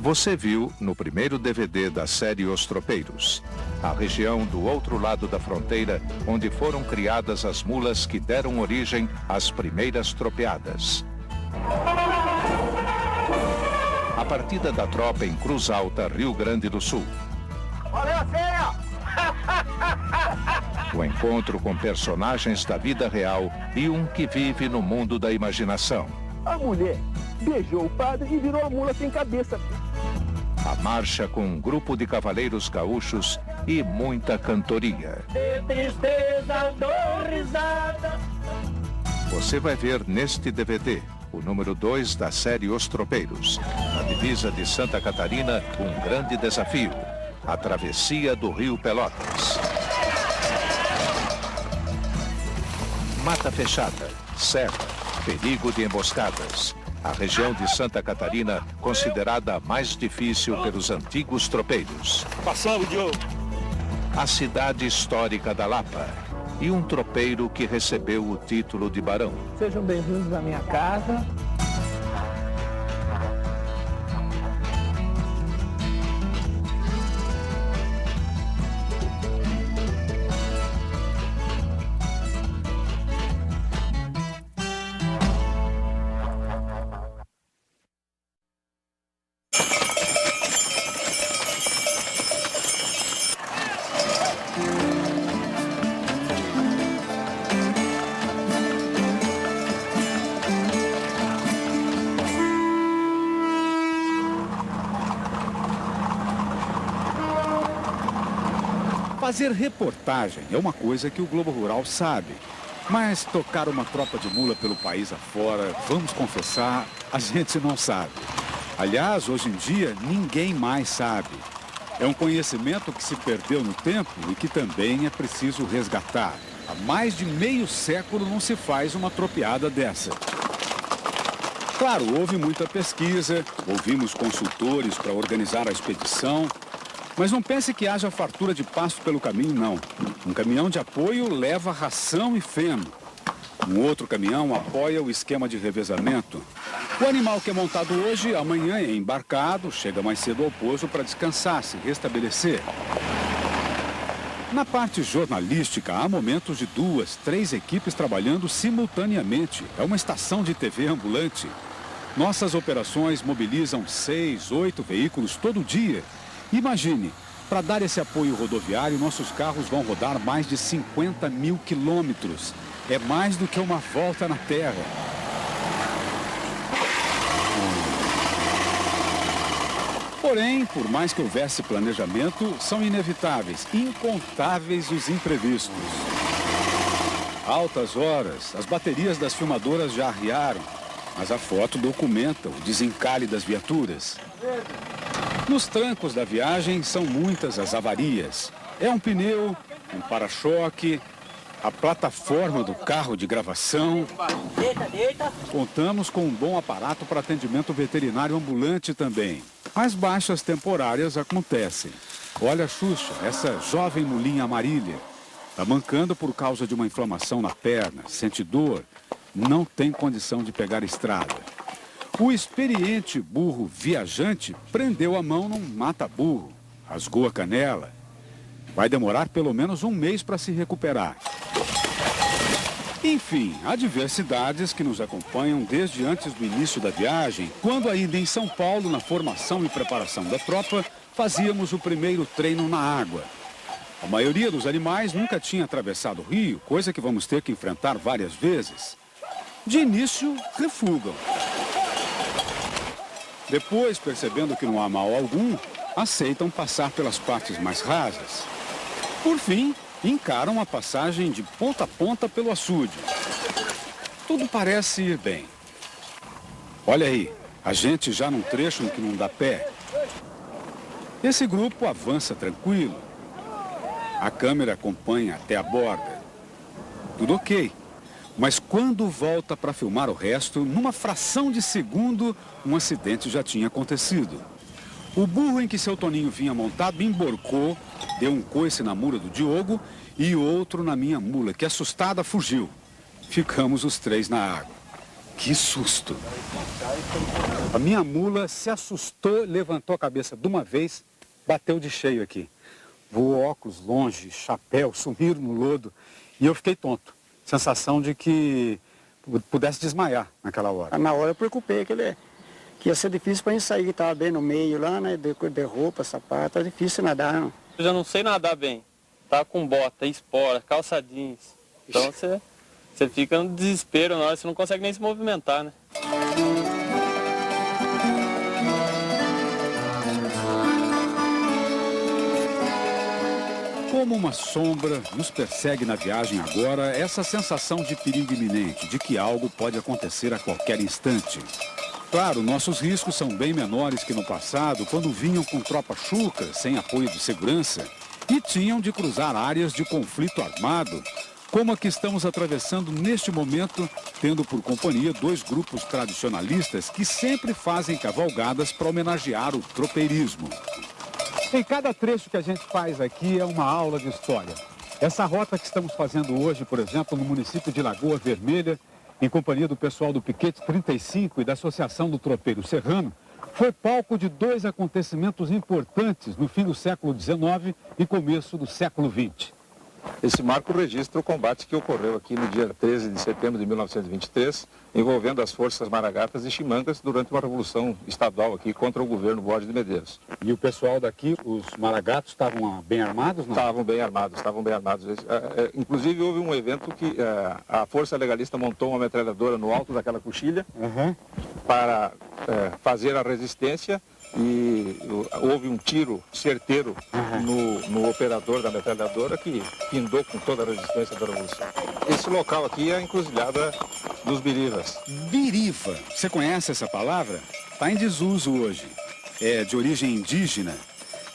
Você viu no primeiro DVD da série Os Tropeiros, a região do outro lado da fronteira onde foram criadas as mulas que deram origem às primeiras tropeadas. A partida da tropa em Cruz Alta, Rio Grande do Sul. O encontro com personagens da vida real e um que vive no mundo da imaginação. A mulher beijou o padre e virou a mula sem cabeça. A marcha com um grupo de cavaleiros gaúchos e muita cantoria. De tristeza, dor, risada. Você vai ver neste DVD o número 2 da série Os Tropeiros. Na divisa de Santa Catarina, um grande desafio. A travessia do Rio Pelotas. Mata fechada, serra, perigo de emboscadas. A região de Santa Catarina, considerada a mais difícil pelos antigos tropeiros. Passamos, Diogo. A cidade histórica da Lapa. E um tropeiro que recebeu o título de barão. Sejam bem-vindos à minha casa. Fazer reportagem é uma coisa que o Globo Rural sabe. Mas tocar uma tropa de mula pelo país afora, vamos confessar, a gente não sabe. Aliás, hoje em dia, ninguém mais sabe. É um conhecimento que se perdeu no tempo e que também é preciso resgatar. Há mais de meio século não se faz uma tropeada dessa. Claro, houve muita pesquisa, ouvimos consultores para organizar a expedição. Mas não pense que haja fartura de pasto pelo caminho, não. Um caminhão de apoio leva ração e feno. Um outro caminhão apoia o esquema de revezamento. O animal que é montado hoje, amanhã é embarcado, chega mais cedo ao pouso para descansar, se restabelecer. Na parte jornalística, há momentos de 2, 3 equipes trabalhando simultaneamente. É uma estação de TV ambulante. Nossas operações mobilizam 6, 8 veículos todo dia. Imagine, para dar esse apoio rodoviário, nossos carros vão rodar mais de 50 mil quilômetros. É mais do que uma volta na Terra. Porém, por mais que houvesse planejamento, são inevitáveis, incontáveis os imprevistos. Altas horas, as baterias das filmadoras já arriaram, mas a foto documenta o desencalhe das viaturas. Nos trancos da viagem são muitas as avarias. É um pneu, um para-choque, a plataforma do carro de gravação. Contamos com um bom aparato para atendimento veterinário ambulante também. As baixas temporárias acontecem. Olha a Xuxa, essa jovem mulinha amarília. Está mancando por causa de uma inflamação na perna, sente dor, não tem condição de pegar estrada. O experiente burro viajante prendeu a mão num mata-burro, rasgou a canela. Vai demorar pelo menos um mês para se recuperar. Enfim, há diversidades que nos acompanham desde antes do início da viagem, quando ainda em São Paulo, na formação e preparação da tropa, fazíamos o primeiro treino na água. A maioria dos animais nunca tinha atravessado o rio, coisa que vamos ter que enfrentar várias vezes. De início, refugam. Depois, percebendo que não há mal algum, aceitam passar pelas partes mais rasas. Por fim, encaram a passagem de ponta a ponta pelo açude. Tudo parece ir bem. Olha aí, a gente já num trecho em que não dá pé. Esse grupo avança tranquilo. A câmera acompanha até a borda. Tudo ok. Mas quando volta para filmar o resto, numa fração de segundo, um acidente já tinha acontecido. O burro em que seu Toninho vinha montado emborcou, deu um coice na mula do Diogo e outro na minha mula, que assustada fugiu. Ficamos os 3 na água. que susto! A minha mula se assustou, levantou a cabeça de uma vez, bateu de cheio aqui. Voou óculos longe, chapéu, sumiram no lodo e eu fiquei tonto. Sensação de que pudesse desmaiar naquela hora. Na hora eu preocupei que ia ser difícil para gente sair, que estava bem no meio lá, né? De roupa, sapato, é difícil nadar, não. Eu já não sei nadar bem. Tá com bota, espora, calça jeans. Então você fica no desespero na hora, você não consegue nem se movimentar, né? Como uma sombra nos persegue na viagem agora, essa sensação de perigo iminente, de que algo pode acontecer a qualquer instante. Claro, nossos riscos são bem menores que no passado, quando vinham com tropa chucra, sem apoio de segurança, e tinham de cruzar áreas de conflito armado, como a que estamos atravessando neste momento, tendo por companhia 2 grupos tradicionalistas que sempre fazem cavalgadas para homenagear o tropeirismo. Em cada trecho que a gente faz aqui é uma aula de história. Essa rota que estamos fazendo hoje, por exemplo, no município de Lagoa Vermelha, em companhia do pessoal do Piquete 35 e da Associação do Tropeiro Serrano, foi palco de 2 acontecimentos importantes no fim do século XIX e começo do século XX. Esse marco registra o combate que ocorreu aqui no dia 13 de setembro de 1923, envolvendo as forças maragatas e chimangas durante uma revolução estadual aqui contra o governo Borges de Medeiros. E o pessoal daqui, os maragatos, estavam bem armados, não? Estavam bem armados. Inclusive houve um evento que a força legalista montou uma metralhadora no alto daquela coxilha para fazer a resistência. E houve um tiro certeiro no operador da metralhadora que findou com toda a resistência da revolução. Esse local aqui é a encruzilhada dos birivas. Biriva, você conhece essa palavra? Está em desuso hoje. É de origem indígena.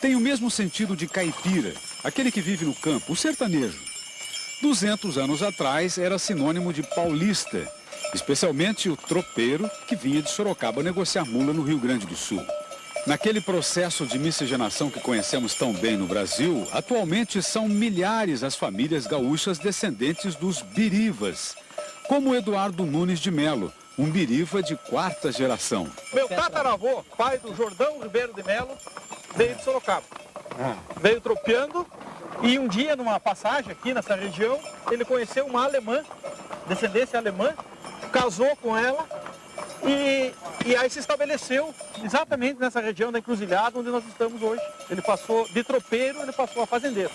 Tem o mesmo sentido de caipira, aquele que vive no campo, o sertanejo. 200 anos atrás era sinônimo de paulista, especialmente o tropeiro que vinha de Sorocaba negociar mula no Rio Grande do Sul. Naquele processo de miscigenação que conhecemos tão bem no Brasil, atualmente são milhares as famílias gaúchas descendentes dos birivas, como Eduardo Nunes de Melo, um biriva de 4ª geração. Meu tataravô, pai do Jordão Ribeiro de Melo, veio de Sorocaba. Veio tropeando e um dia, numa passagem aqui nessa região, ele conheceu uma alemã, descendência alemã, casou com ela. E aí se estabeleceu exatamente nessa região da encruzilhada onde nós estamos hoje. Ele passou de tropeiro, ele passou a fazendeiro.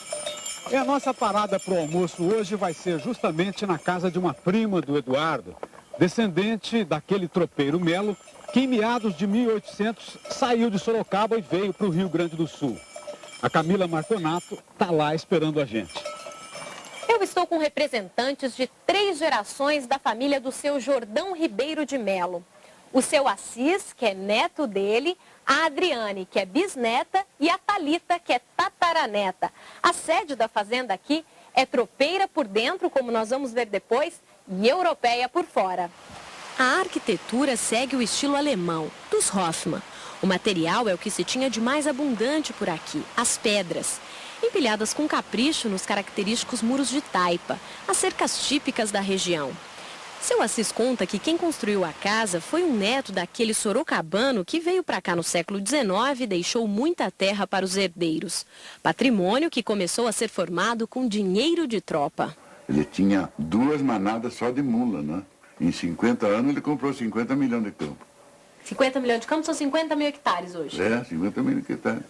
E a nossa parada para o almoço hoje vai ser justamente na casa de uma prima do Eduardo, descendente daquele tropeiro Melo, que em meados de 1800 saiu de Sorocaba e veio para o Rio Grande do Sul. A Camila Marconato está lá esperando a gente. Eu estou com representantes de 3 gerações da família do seu Jordão Ribeiro de Melo. O seu Assis, que é neto dele, a Adriane, que é bisneta, e a Thalita, que é tataraneta. A sede da fazenda aqui é tropeira por dentro, como nós vamos ver depois, e europeia por fora. A arquitetura segue o estilo alemão, dos Hoffmann. O material é o que se tinha de mais abundante por aqui, as pedras. Empilhadas com capricho nos característicos muros de taipa, as cercas típicas da região. Seu Assis conta que quem construiu a casa foi um neto daquele sorocabano que veio para cá no século XIX e deixou muita terra para os herdeiros. Patrimônio que começou a ser formado com dinheiro de tropa. Ele tinha 2 manadas só de mula, né? Em 50 anos ele comprou 50 milhões de campos. 50 milhões de campos são 50 mil hectares hoje. 50 mil hectares.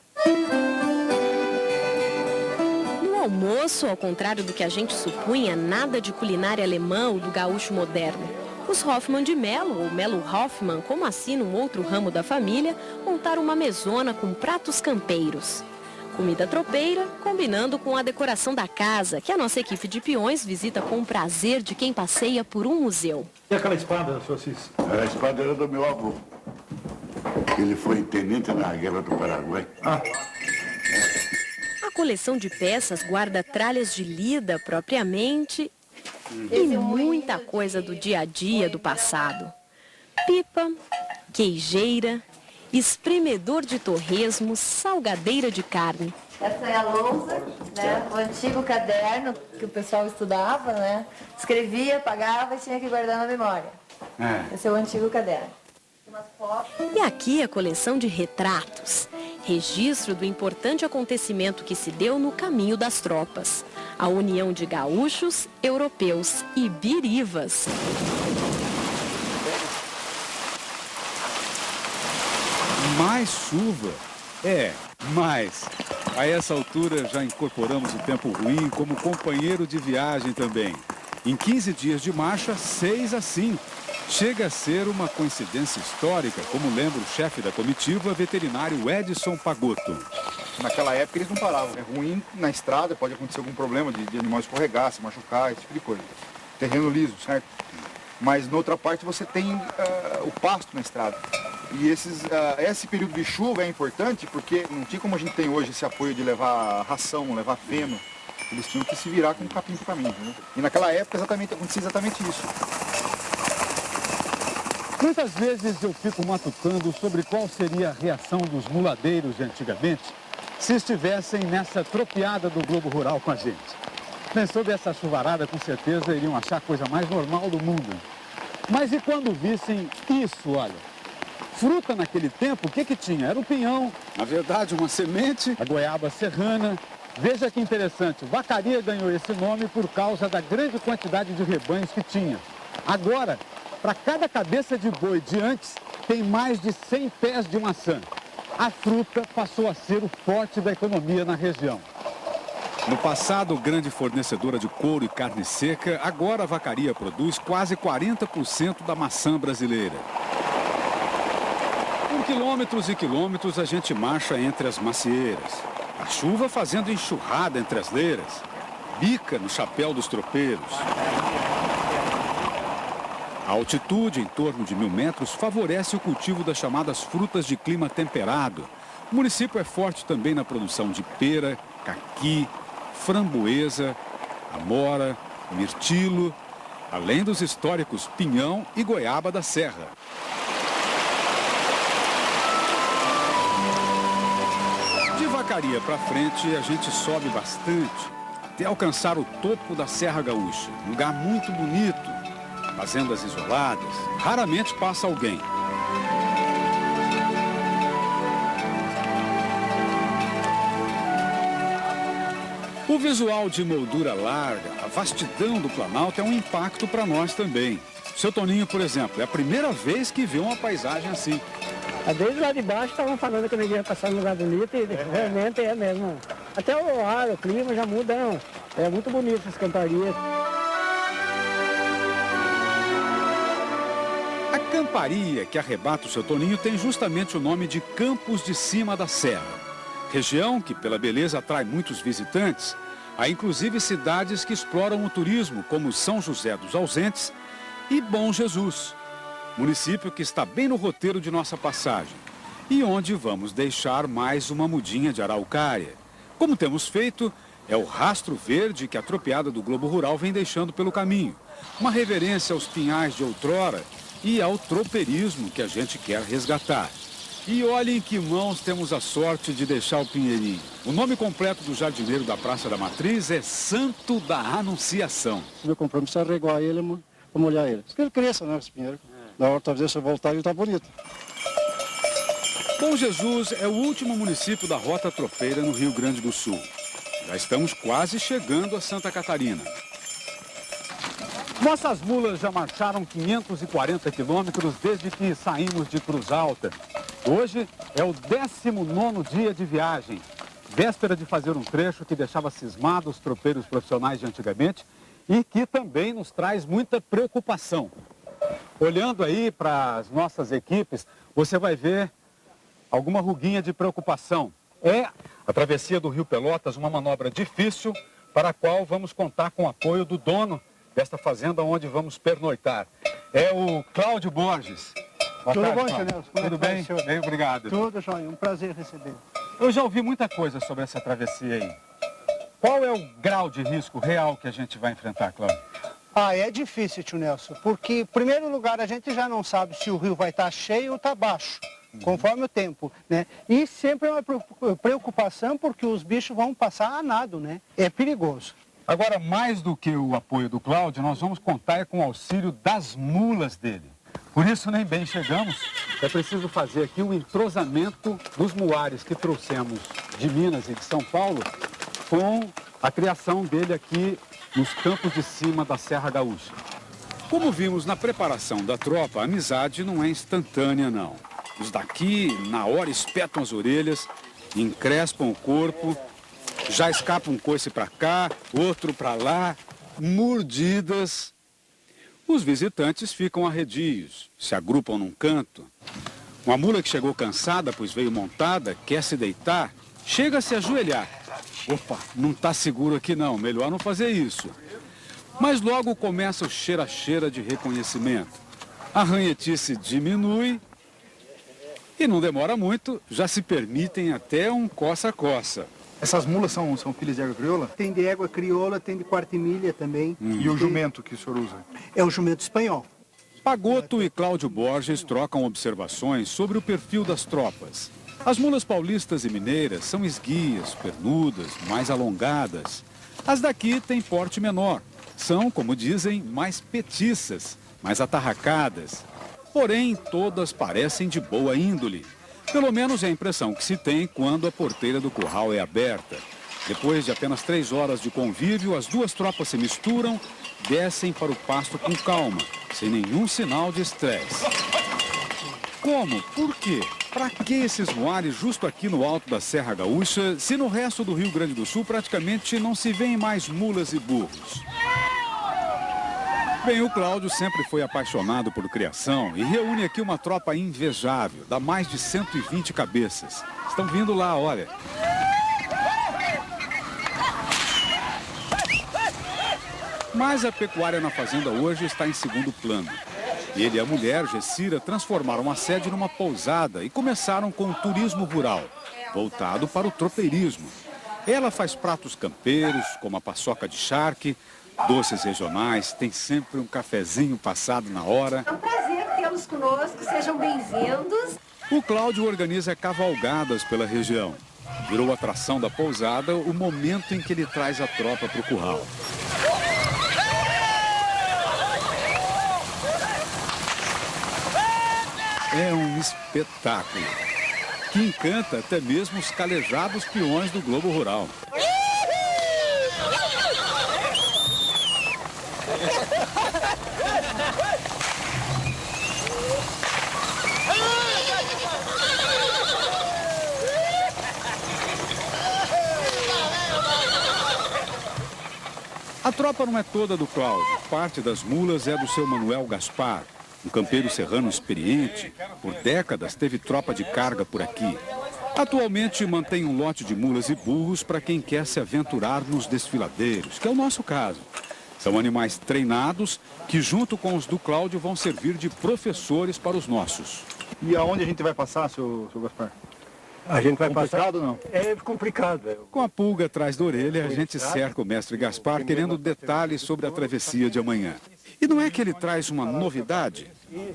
No almoço, ao contrário do que a gente supunha, nada de culinária alemã ou do gaúcho moderno. Os Hoffmann de Melo, ou Melo Hoffmann, como assina um outro ramo da família, montaram uma mesona com pratos campeiros. Comida tropeira, combinando com a decoração da casa, que a nossa equipe de peões visita com o prazer de quem passeia por um museu. E aquela espada, seu Assis? A espada era do meu avô. Ele foi tenente na Guerra do Paraguai. A coleção de peças guarda tralhas de lida propriamente e muita coisa do dia a dia do passado. Pipa, queijeira, espremedor de torresmo, salgadeira de carne. Essa é a lousa, né? O antigo caderno que o pessoal estudava, né? Escrevia, pagava e tinha que guardar na memória. Esse é o antigo caderno. E aqui a coleção de retratos, registro do importante acontecimento que se deu no caminho das tropas, a união de gaúchos, europeus e birivas. Mais chuva? Mais. A essa altura já incorporamos o tempo ruim como companheiro de viagem também. Em 15 dias de marcha, 6 assim. Chega a ser uma coincidência histórica, como lembra o chefe da comitiva, veterinário Edson Pagotto. Naquela época eles não paravam. É ruim na estrada, pode acontecer algum problema de animal escorregar, se machucar, esse tipo de coisa. Terreno liso, certo? Mas na outra parte você tem o pasto na estrada. E esse período de chuva é importante porque não tinha como a gente tem hoje esse apoio de levar ração, levar feno. Eles tinham que se virar com um capim pro caminho, né? E naquela época acontecia exatamente isso. Muitas vezes eu fico matutando sobre qual seria a reação dos muladeiros de antigamente se estivessem nessa tropeada do Globo Rural com a gente. Pensou dessa chuvarada, com certeza iriam achar a coisa mais normal do mundo. Mas e quando vissem isso, olha? Fruta naquele tempo, o que tinha? Era o pinhão, na verdade uma semente, a goiaba serrana. Veja que interessante, Vacaria ganhou esse nome por causa da grande quantidade de rebanhos que tinha. Agora, para cada cabeça de boi de antes, tem mais de 100 pés de maçã. A fruta passou a ser o forte da economia na região. No passado, grande fornecedora de couro e carne seca, agora a Vacaria produz quase 40% da maçã brasileira. Por quilômetros e quilômetros a gente marcha entre as macieiras. A chuva fazendo enxurrada entre as leiras. Bica no chapéu dos tropeiros. A altitude, em torno de 1000 metros, favorece o cultivo das chamadas frutas de clima temperado. O município é forte também na produção de pera, caqui, framboesa, amora, mirtilo, além dos históricos pinhão e goiaba da serra. De Vacaria para frente, a gente sobe bastante, até alcançar o topo da Serra Gaúcha, um lugar muito bonito. Fazendas isoladas, raramente passa alguém. O visual de moldura larga, a vastidão do Planalto é um impacto para nós também. Seu Toninho, por exemplo, é a primeira vez que vê uma paisagem assim. Desde lá de baixo estavam falando que ninguém ia passar num lugar bonito e realmente é mesmo. Até o ar, o clima já muda. É muito bonito essas cantarias. A Camparia, que arrebata o seu Toninho, tem justamente o nome de Campos de Cima da Serra. Região que, pela beleza, atrai muitos visitantes. Há inclusive cidades que exploram o turismo, como São José dos Ausentes e Bom Jesus. Município que está bem no roteiro de nossa passagem. E onde vamos deixar mais uma mudinha de araucária. Como temos feito, é o rastro verde que a tropeada do Globo Rural vem deixando pelo caminho. Uma reverência aos pinhais de outrora e ao tropeirismo que a gente quer resgatar. E olhem em que mãos temos a sorte de deixar o Pinheirinho. O nome completo do jardineiro da Praça da Matriz é Santo da Anunciação. Meu compromisso é regar ele, para molhar ele. Que ele cresça, né, esse pinheiro. Na hora talvez eu voltar ele tá bonito. Bom Jesus é o último município da Rota Tropeira no Rio Grande do Sul. Já estamos quase chegando a Santa Catarina. Nossas mulas já marcharam 540 quilômetros desde que saímos de Cruz Alta. Hoje é o 19º dia de viagem, véspera de fazer um trecho que deixava cismados os tropeiros profissionais de antigamente e que também nos traz muita preocupação. Olhando aí para as nossas equipes, você vai ver alguma ruguinha de preocupação. É a travessia do Rio Pelotas, uma manobra difícil para a qual vamos contar com o apoio do dono desta fazenda onde vamos pernoitar. É o Cláudio Borges. Tudo bom, senhor Nelson? Tudo bem? Bem, obrigado. Tudo, João. Um prazer receber. Eu já ouvi muita coisa sobre essa travessia aí. Qual é o grau de risco real que a gente vai enfrentar, Cláudio? É difícil, tio Nelson, porque, em primeiro lugar, a gente já não sabe se o rio vai estar cheio ou está baixo, conforme o tempo, né? E sempre é uma preocupação porque os bichos vão passar a nado, né? É perigoso. Agora, mais do que o apoio do Cláudio, nós vamos contar com o auxílio das mulas dele. Por isso, nem bem chegamos, é preciso fazer aqui o entrosamento dos muares que trouxemos de Minas e de São Paulo com a criação dele aqui nos campos de cima da Serra Gaúcha. Como vimos na preparação da tropa, a amizade não é instantânea, não. Os daqui, na hora, espetam as orelhas, encrespam o corpo, já escapa um coice para cá, outro para lá, mordidas. Os visitantes ficam arredios, se agrupam num canto. Uma mula que chegou cansada, pois veio montada, quer se deitar, chega a se ajoelhar. Opa, não está seguro aqui não, melhor não fazer isso. Mas logo começa o cheira-cheira de reconhecimento. A ranhetice diminui e não demora muito, já se permitem até um coça-coça. Essas mulas são filhas de égua crioula? Tem de égua crioula, tem de quarta-milha também. E o jumento que o senhor usa? É o jumento espanhol. Pagoto e Cláudio Borges trocam observações sobre o perfil das tropas. As mulas paulistas e mineiras são esguias, pernudas, mais alongadas. As daqui têm porte menor. São, como dizem, mais petiças, mais atarracadas. Porém, todas parecem de boa índole. Pelo menos é a impressão que se tem quando a porteira do curral é aberta. Depois de apenas 3 horas de convívio, as duas tropas se misturam, descem para o pasto com calma, sem nenhum sinal de estresse. Como? Por quê? Para que esses muares justo aqui no alto da Serra Gaúcha, se no resto do Rio Grande do Sul praticamente não se vêem mais mulas e burros? Bem, o Cláudio sempre foi apaixonado por criação e reúne aqui uma tropa invejável, dá mais de 120 cabeças. Estão vindo lá, olha. Mas a pecuária na fazenda hoje está em segundo plano. Ele e a mulher, Gessira, transformaram a sede numa pousada e começaram com o turismo rural, voltado para o tropeirismo. Ela faz pratos campeiros, como a paçoca de charque, doces regionais, tem sempre um cafezinho passado na hora. É um prazer tê-los conosco, sejam bem-vindos. O Cláudio organiza cavalgadas pela região. Virou atração da pousada o momento em que ele traz a tropa para o curral. É um espetáculo que encanta até mesmo os calejados peões do Globo Rural. A tropa não é toda do Cláudio. Parte das mulas é do seu Manuel Gaspar, um campeiro serrano experiente. Por décadas teve tropa de carga por aqui. Atualmente mantém um lote de mulas e burros para quem quer se aventurar nos desfiladeiros, que é o nosso caso. São animais treinados que, junto com os do Cláudio, vão servir de professores para os nossos. E aonde a gente vai passar, seu Gaspar? A gente vai Complicado passar... ou não? É complicado. Com a pulga atrás da orelha, a gente cerca o mestre Gaspar querendo detalhes sobre a travessia de amanhã. E não é que ele traz uma novidade?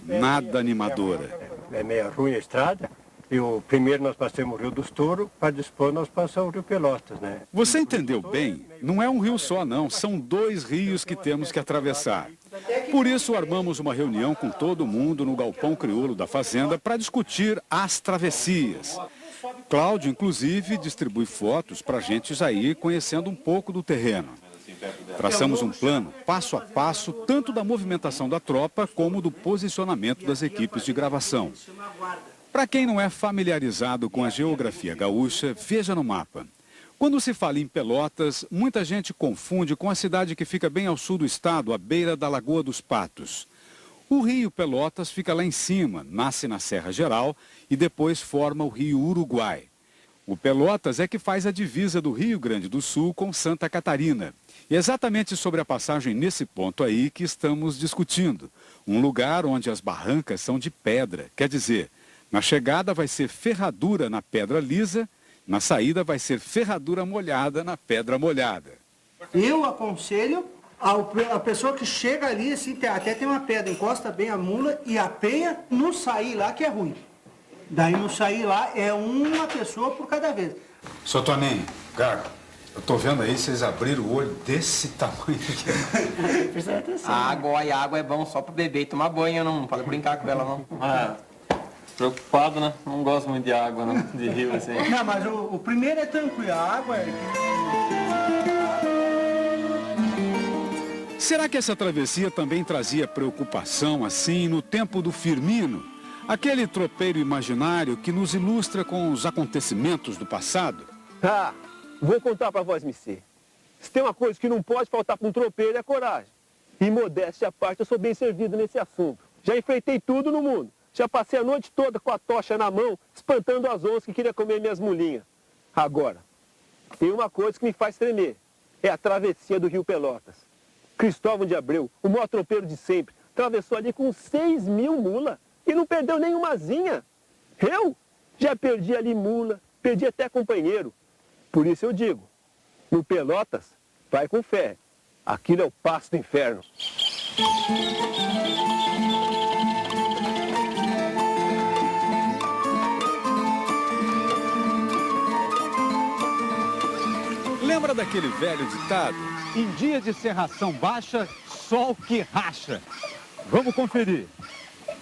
Nada animadora. É meio ruim a estrada. E o primeiro nós passamos o Rio dos Touros, para depois nós passamos o Rio Pelotas, né? Você entendeu bem? Não é um rio só, não. São 2 rios que temos que atravessar. Por isso, armamos uma reunião com todo mundo no galpão crioulo da fazenda para discutir as travessias. Cláudio, inclusive, distribui fotos para a gente já ir conhecendo um pouco do terreno. Traçamos um plano, passo a passo, tanto da movimentação da tropa como do posicionamento das equipes de gravação. Para quem não é familiarizado com a geografia gaúcha, veja no mapa. Quando se fala em Pelotas, muita gente confunde com a cidade que fica bem ao sul do estado, à beira da Lagoa dos Patos. O rio Pelotas fica lá em cima, nasce na Serra Geral e depois forma o rio Uruguai. O Pelotas é que faz a divisa do Rio Grande do Sul com Santa Catarina. E é exatamente sobre a passagem nesse ponto aí que estamos discutindo. Um lugar onde as barrancas são de pedra, quer dizer, na chegada vai ser ferradura na pedra lisa, na saída vai ser ferradura molhada na pedra molhada. Eu aconselho a pessoa que chega ali, assim, até tem uma pedra, encosta bem a mula e apeia, não sair lá que é ruim. Daí não sair lá é uma pessoa por cada vez. Sotoninho, Gago, Eu tô vendo aí, vocês abriram o olho desse tamanho aqui. Precisa atenção. A água é bom só para beber e tomar banho, não pode brincar com ela, não. Preocupado, né? Não gosto muito de água, não, de rio, assim. Não, mas o primeiro é tranquilo, a água é... Será que essa travessia também trazia preocupação, assim, no tempo do Firmino? Aquele tropeiro imaginário que nos ilustra com os acontecimentos do passado? Vou contar pra vós, Missê. Se tem uma coisa que não pode faltar pra um tropeiro é coragem. E modéstia à parte, eu sou bem servido nesse assunto. Já enfrentei tudo no mundo. Já passei a noite toda com a tocha na mão, espantando as onças que queriam comer minhas mulinhas. Agora, tem uma coisa que me faz tremer. É a travessia do Rio Pelotas. Cristóvão de Abreu, o maior tropeiro de sempre, atravessou ali com 6.000 mulas e não perdeu nenhumazinha. Eu já perdi ali mula, perdi até companheiro. Por isso eu digo, no Pelotas, vai com fé. Aquilo é o passo do inferno. Lembra daquele velho ditado? Em dia de serração baixa, sol que racha. Vamos conferir.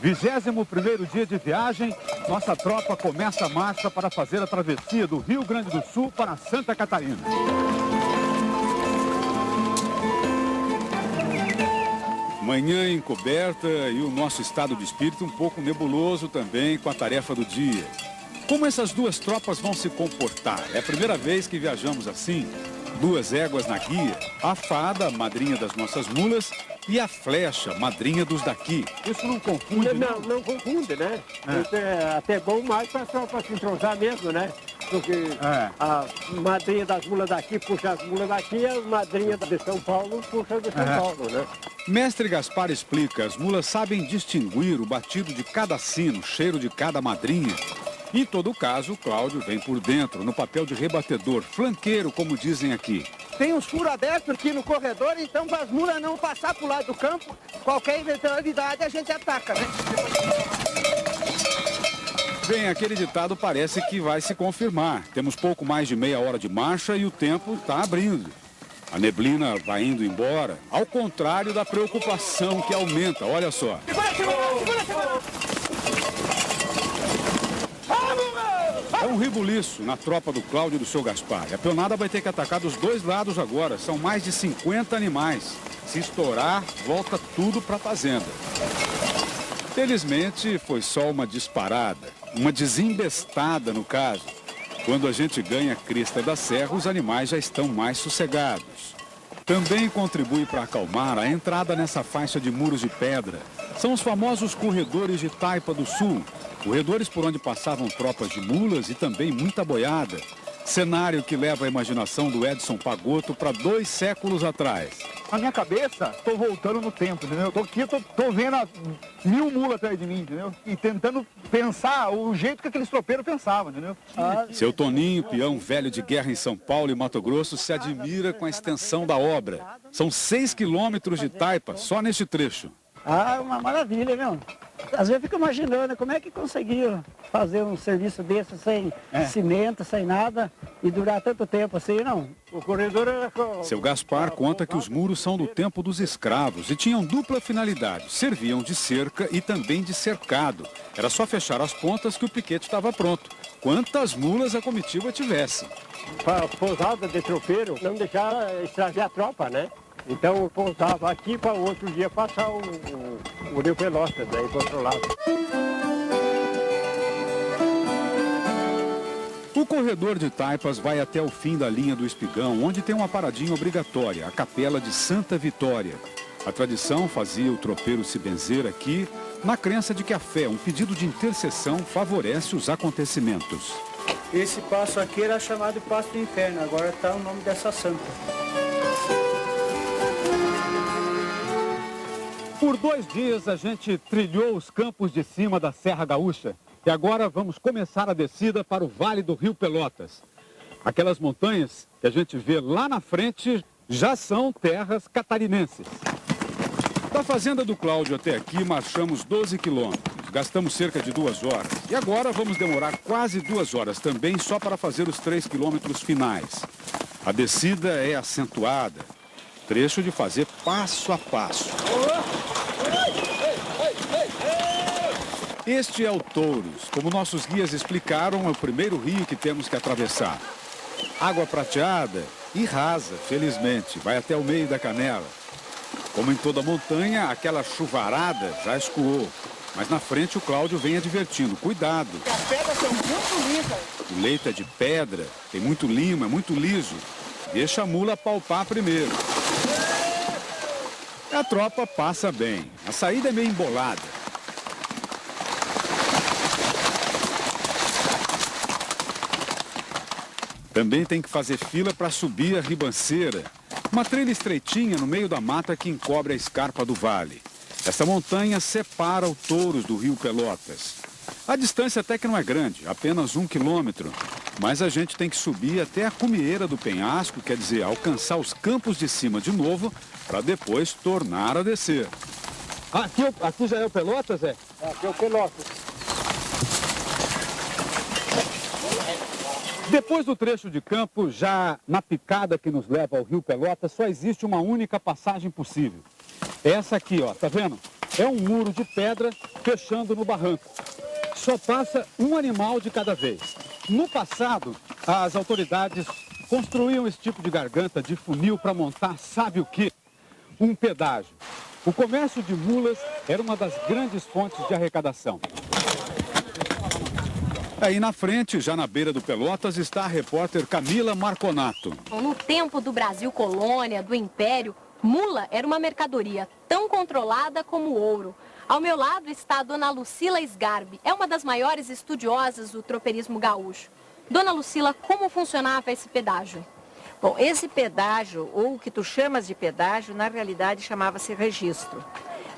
21º dia de viagem, nossa tropa começa a marcha para fazer a travessia do Rio Grande do Sul para Santa Catarina. Manhã encoberta e o nosso estado de espírito um pouco nebuloso também com a tarefa do dia. Como essas duas tropas vão se comportar? É a primeira vez que viajamos assim. 2 éguas na guia, a fada, madrinha das nossas mulas, e a flecha, madrinha dos daqui. Isso não confunde, Não confunde, né? Isso é até bom mais para se entrosar mesmo, né? Porque a madrinha das mulas daqui puxa as mulas daqui e a madrinha de São Paulo puxa de São Paulo, né? Mestre Gaspar explica, as mulas sabem distinguir o batido de cada sino, o cheiro de cada madrinha. Em todo caso, o Cláudio vem por dentro, no papel de rebatedor, flanqueiro, como dizem aqui. Tem uns furos abertos aqui no corredor, então para as mulas não passar para o lado do campo, qualquer eventualidade a gente ataca, né? Bem, aquele ditado parece que vai se confirmar. Temos pouco mais de meia hora de marcha e o tempo está abrindo. A neblina vai indo embora, ao contrário da preocupação que aumenta, olha só. É um ribuliço na tropa do Cláudio e do seu Gaspar. A peonada vai ter que atacar dos 2 lados agora. São mais de 50 animais. Se estourar, volta tudo para a fazenda. Felizmente, foi só uma disparada. Uma desembestada, no caso. Quando a gente ganha a crista da serra, os animais já estão mais sossegados. Também contribui para acalmar a entrada nessa faixa de muros de pedra. São os famosos corredores de Taipa do Sul. Corredores por onde passavam tropas de mulas e também muita boiada. Cenário que leva a imaginação do Edson Pagotto para 2 séculos atrás. Na minha cabeça, estou voltando no tempo, entendeu? Estou aqui, estou vendo 1000 mulas atrás de mim, entendeu? E tentando pensar o jeito que aqueles tropeiros pensavam, entendeu? Seu Toninho, peão velho de guerra em São Paulo e Mato Grosso, se admira com a extensão da obra. São 6 quilômetros de taipa só neste trecho. Uma maravilha, meu. Às vezes eu fico imaginando como é que conseguiu fazer um serviço desse sem cimento, sem nada e durar tanto tempo assim, não. O corredor era... Seu Gaspar conta que os muros são do tempo dos escravos e tinham dupla finalidade. Serviam de cerca e também de cercado. Era só fechar as pontas que o piquete estava pronto. Quantas mulas a comitiva tivesse. Para pousada de tropeiro, não deixar extraviar a tropa, né? Então eu pousava aqui para o outro dia passar o Rio Pelotas, daí do outro lado. O corredor de taipas vai até o fim da linha do Espigão, onde tem uma paradinha obrigatória, a Capela de Santa Vitória. A tradição fazia o tropeiro se benzer aqui, na crença de que a fé, um pedido de intercessão, favorece os acontecimentos. Esse passo aqui era chamado Passo do Inferno, agora está o nome dessa santa. Por 2 dias a gente trilhou os campos de cima da Serra Gaúcha e agora vamos começar a descida para o Vale do Rio Pelotas. Aquelas montanhas que a gente vê lá na frente já são terras catarinenses. Da fazenda do Cláudio até aqui marchamos 12 quilômetros, gastamos cerca de 2 horas. E agora vamos demorar quase 2 horas também só para fazer os 3 quilômetros finais. A descida é acentuada, trecho de fazer passo a passo. Este é o Touros. Como nossos guias explicaram, é o primeiro rio que temos que atravessar. Água prateada e rasa, felizmente, vai até o meio da canela. Como em toda montanha, aquela chuvarada já escoou. Mas na frente o Cláudio vem advertindo, cuidado. As pedras são muito lisas. O leito é de pedra, tem muito limo, é muito liso. Deixa a mula palpar primeiro. A tropa passa bem. A saída é meio embolada. Também tem que fazer fila para subir a ribanceira. Uma trilha estreitinha no meio da mata que encobre a escarpa do vale. Essa montanha separa o Touros do rio Pelotas. A distância até que não é grande, apenas 1 quilômetro. Mas a gente tem que subir até a cumieira do penhasco, quer dizer, alcançar os campos de cima de novo, para depois tornar a descer. Aqui já é o Pelotas, é? Aqui é o Pelotas. Depois do trecho de campo, já na picada que nos leva ao rio Pelotas, só existe uma única passagem possível. Essa aqui, ó, tá vendo? É um muro de pedra fechando no barranco. Só passa um animal de cada vez. No passado, as autoridades construíam esse tipo de garganta de funil para montar, sabe o quê? Um pedágio. O comércio de mulas era uma das grandes fontes de arrecadação. Aí na frente, já na beira do Pelotas, está a repórter Camila Marconato. No tempo do Brasil colônia, do Império, mula era uma mercadoria tão controlada como o ouro. Ao meu lado está a dona Lucila Sgarbi, é uma das maiores estudiosas do tropeirismo gaúcho. Dona Lucila, como funcionava esse pedágio? Bom, esse pedágio, ou o que tu chamas de pedágio, na realidade chamava-se registro,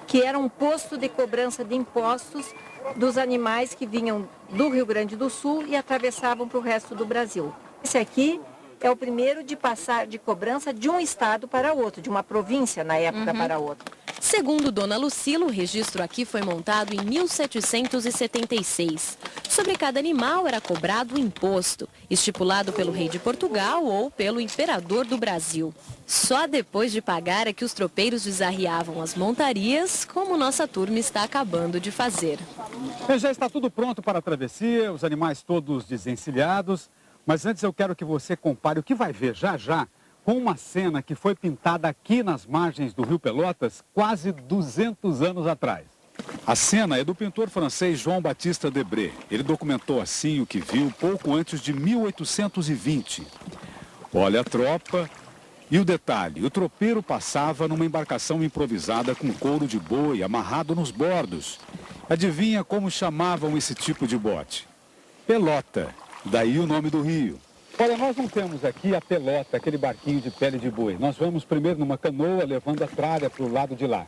que era um posto de cobrança de impostos dos animais que vinham do Rio Grande do Sul e atravessavam para o resto do Brasil. Esse aqui é o primeiro de passar de cobrança de um estado para outro, de uma província na época para outra. Segundo Dona Lucila, o registro aqui foi montado em 1776. Sobre cada animal era cobrado um imposto, estipulado pelo rei de Portugal ou pelo imperador do Brasil. Só depois de pagar é que os tropeiros desarreavam as montarias, como nossa turma está acabando de fazer. Já está tudo pronto para a travessia, os animais todos desencilhados. Mas antes eu quero que você compare o que vai ver já já com uma cena que foi pintada aqui nas margens do rio Pelotas quase 200 anos atrás. A cena é do pintor francês João Baptiste Debré. Ele documentou assim o que viu pouco antes de 1820. Olha a tropa e o detalhe, o tropeiro passava numa embarcação improvisada com couro de boi amarrado nos bordos. Adivinha como chamavam esse tipo de bote? Pelota. Daí o nome do rio. Olha, nós não temos aqui a pelota, aquele barquinho de pele de boi. Nós vamos primeiro numa canoa, levando a tralha para o lado de lá.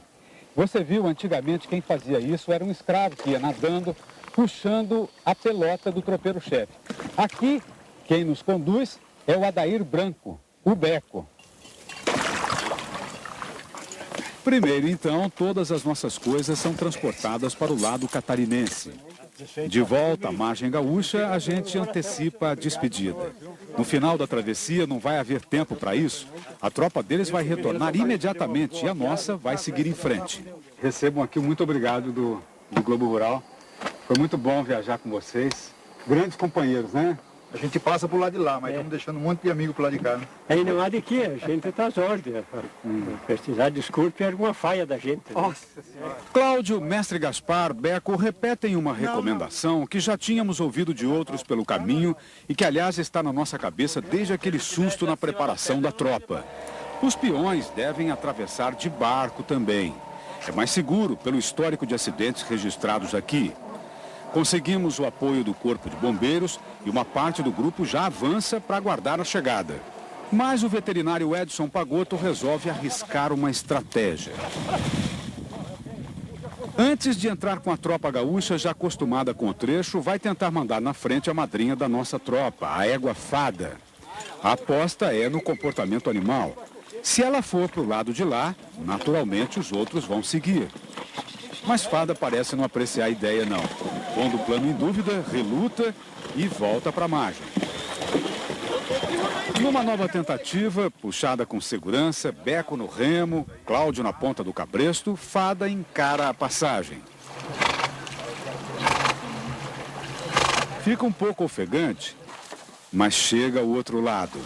Você viu, antigamente, quem fazia isso era um escravo que ia nadando, puxando a pelota do tropeiro-chefe. Aqui, quem nos conduz é o Adair Branco, o Beco. Primeiro, então, todas as nossas coisas são transportadas para o lado catarinense. De volta à margem gaúcha, a gente antecipa a despedida. No final da travessia não vai haver tempo para isso. A tropa deles vai retornar imediatamente e a nossa vai seguir em frente. Recebam aqui muito obrigado do Globo Rural. Foi muito bom viajar com vocês. Grandes companheiros, né? A gente passa pro lado de lá, mas estamos deixando um monte de amigo pro lado de cá, né? Aí não há de que, a gente está às ordens. Precisar, desculpe, era uma falha da gente. Né? Nossa Senhora. Cláudio, Mestre Gaspar, Beco repetem uma recomendação que já tínhamos ouvido de outros pelo caminho e que, aliás, está na nossa cabeça desde aquele susto na preparação da tropa. Os peões devem atravessar de barco também. É mais seguro pelo histórico de acidentes registrados aqui. Conseguimos o apoio do Corpo de Bombeiros e uma parte do grupo já avança para aguardar a chegada. Mas o veterinário Edson Pagotto resolve arriscar uma estratégia. Antes de entrar com a tropa gaúcha, já acostumada com o trecho, vai tentar mandar na frente a madrinha da nossa tropa, a égua Fada. A aposta é no comportamento animal. Se ela for para o lado de lá, naturalmente os outros vão seguir. Mas Fada parece não apreciar a ideia, não. Pondo o plano em dúvida, reluta e volta para a margem. Numa nova tentativa, puxada com segurança, Beco no remo, Cláudio na ponta do cabresto, Fada encara a passagem. Fica um pouco ofegante, mas chega ao outro lado.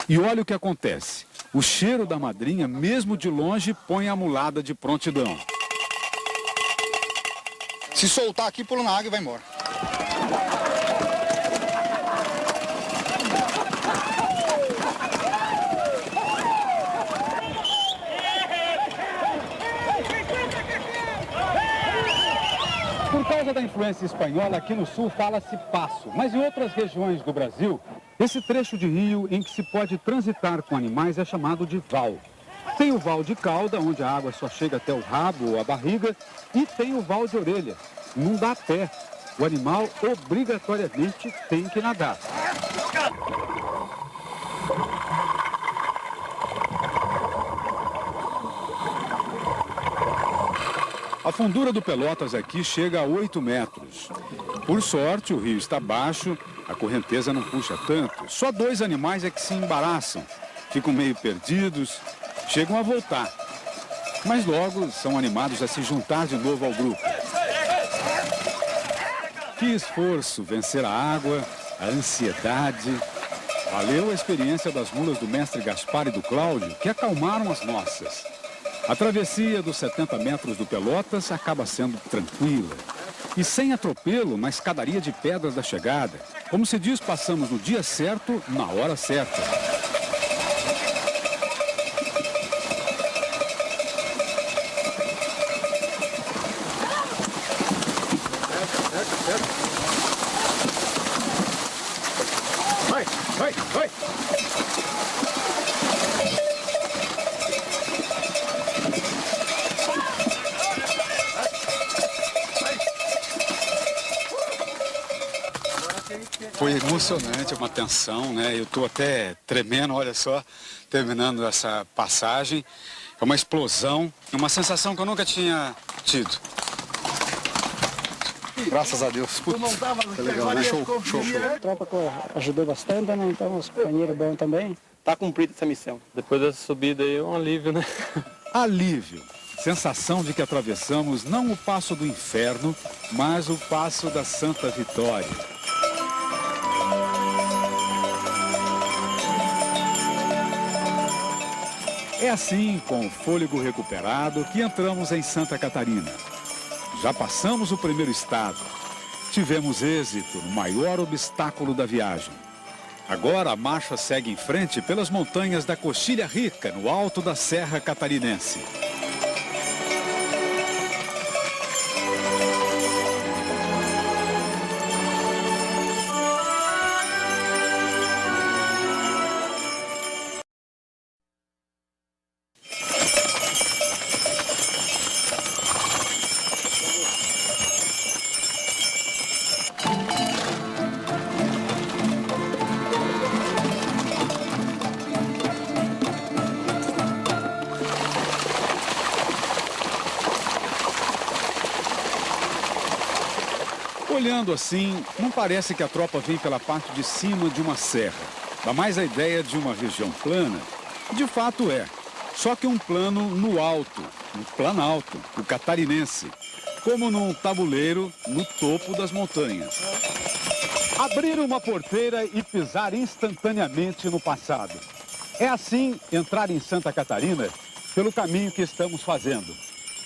E olha o que acontece. O cheiro da madrinha, mesmo de longe, põe a mulada de prontidão. Se soltar aqui, pula na água e vai embora. Por causa da influência espanhola, aqui no sul fala-se passo, mas em outras regiões do Brasil, esse trecho de rio em que se pode transitar com animais é chamado de val. Tem o val de cauda, onde a água só chega até o rabo ou a barriga, e tem o val de orelha. Não dá pé. O animal obrigatoriamente tem que nadar. A fundura do Pelotas aqui chega a 8 metros. Por sorte, o rio está baixo, a correnteza não puxa tanto. Só 2 animais é que se embaraçam, ficam meio perdidos, chegam a voltar. Mas logo são animados a se juntar de novo ao grupo. Que esforço vencer a água, a ansiedade. Valeu a experiência das mulas do mestre Gaspar e do Cláudio, que acalmaram as nossas. A travessia dos 70 metros do Pelotas acaba sendo tranquila. E sem atropelo na escadaria de pedras da chegada. Como se diz, passamos no dia certo, na hora certa. Vai, vai, vai! Foi emocionante, uma tensão, né? Eu estou até tremendo, olha só, terminando essa passagem. É uma explosão, uma sensação que eu nunca tinha tido. Graças a Deus. Putz, foi legal, né? Show, show, show. A tropa ajudou bastante, né? Então os companheiros bons também. Tá cumprida essa missão. Depois dessa subida aí é um alívio, né? Alívio. Sensação de que atravessamos não o passo do inferno, mas o passo da Santa Vitória. É assim, com o fôlego recuperado, que entramos em Santa Catarina. Já passamos o primeiro estado. Tivemos êxito no maior obstáculo da viagem. Agora a marcha segue em frente pelas montanhas da Coxilha Rica, no alto da Serra Catarinense. Olhando assim, não parece que a tropa vem pela parte de cima de uma serra. Dá mais a ideia de uma região plana. De fato é. Só que um plano no alto, no planalto, o catarinense. Como num tabuleiro no topo das montanhas. Abrir uma porteira e pisar instantaneamente no passado. É assim entrar em Santa Catarina pelo caminho que estamos fazendo.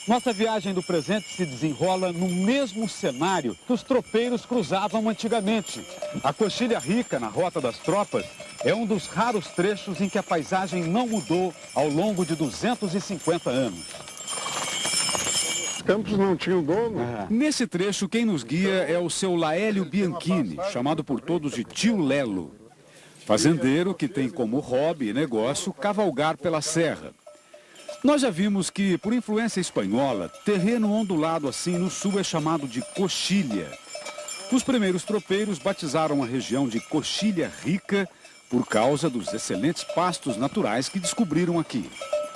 Nossa viagem do presente se desenrola no mesmo cenário que os tropeiros cruzavam antigamente. A Coxilha Rica, na Rota das Tropas, é um dos raros trechos em que a paisagem não mudou ao longo de 250 anos. Os campos não tinham dono. Nesse trecho, quem nos guia é o seu Laélio Bianchini, chamado por todos de Tio Lelo. Fazendeiro que tem como hobby e negócio cavalgar pela serra. Nós já vimos que, por influência espanhola, terreno ondulado assim no sul é chamado de coxilha. Os primeiros tropeiros batizaram a região de Coxilha Rica por causa dos excelentes pastos naturais que descobriram aqui.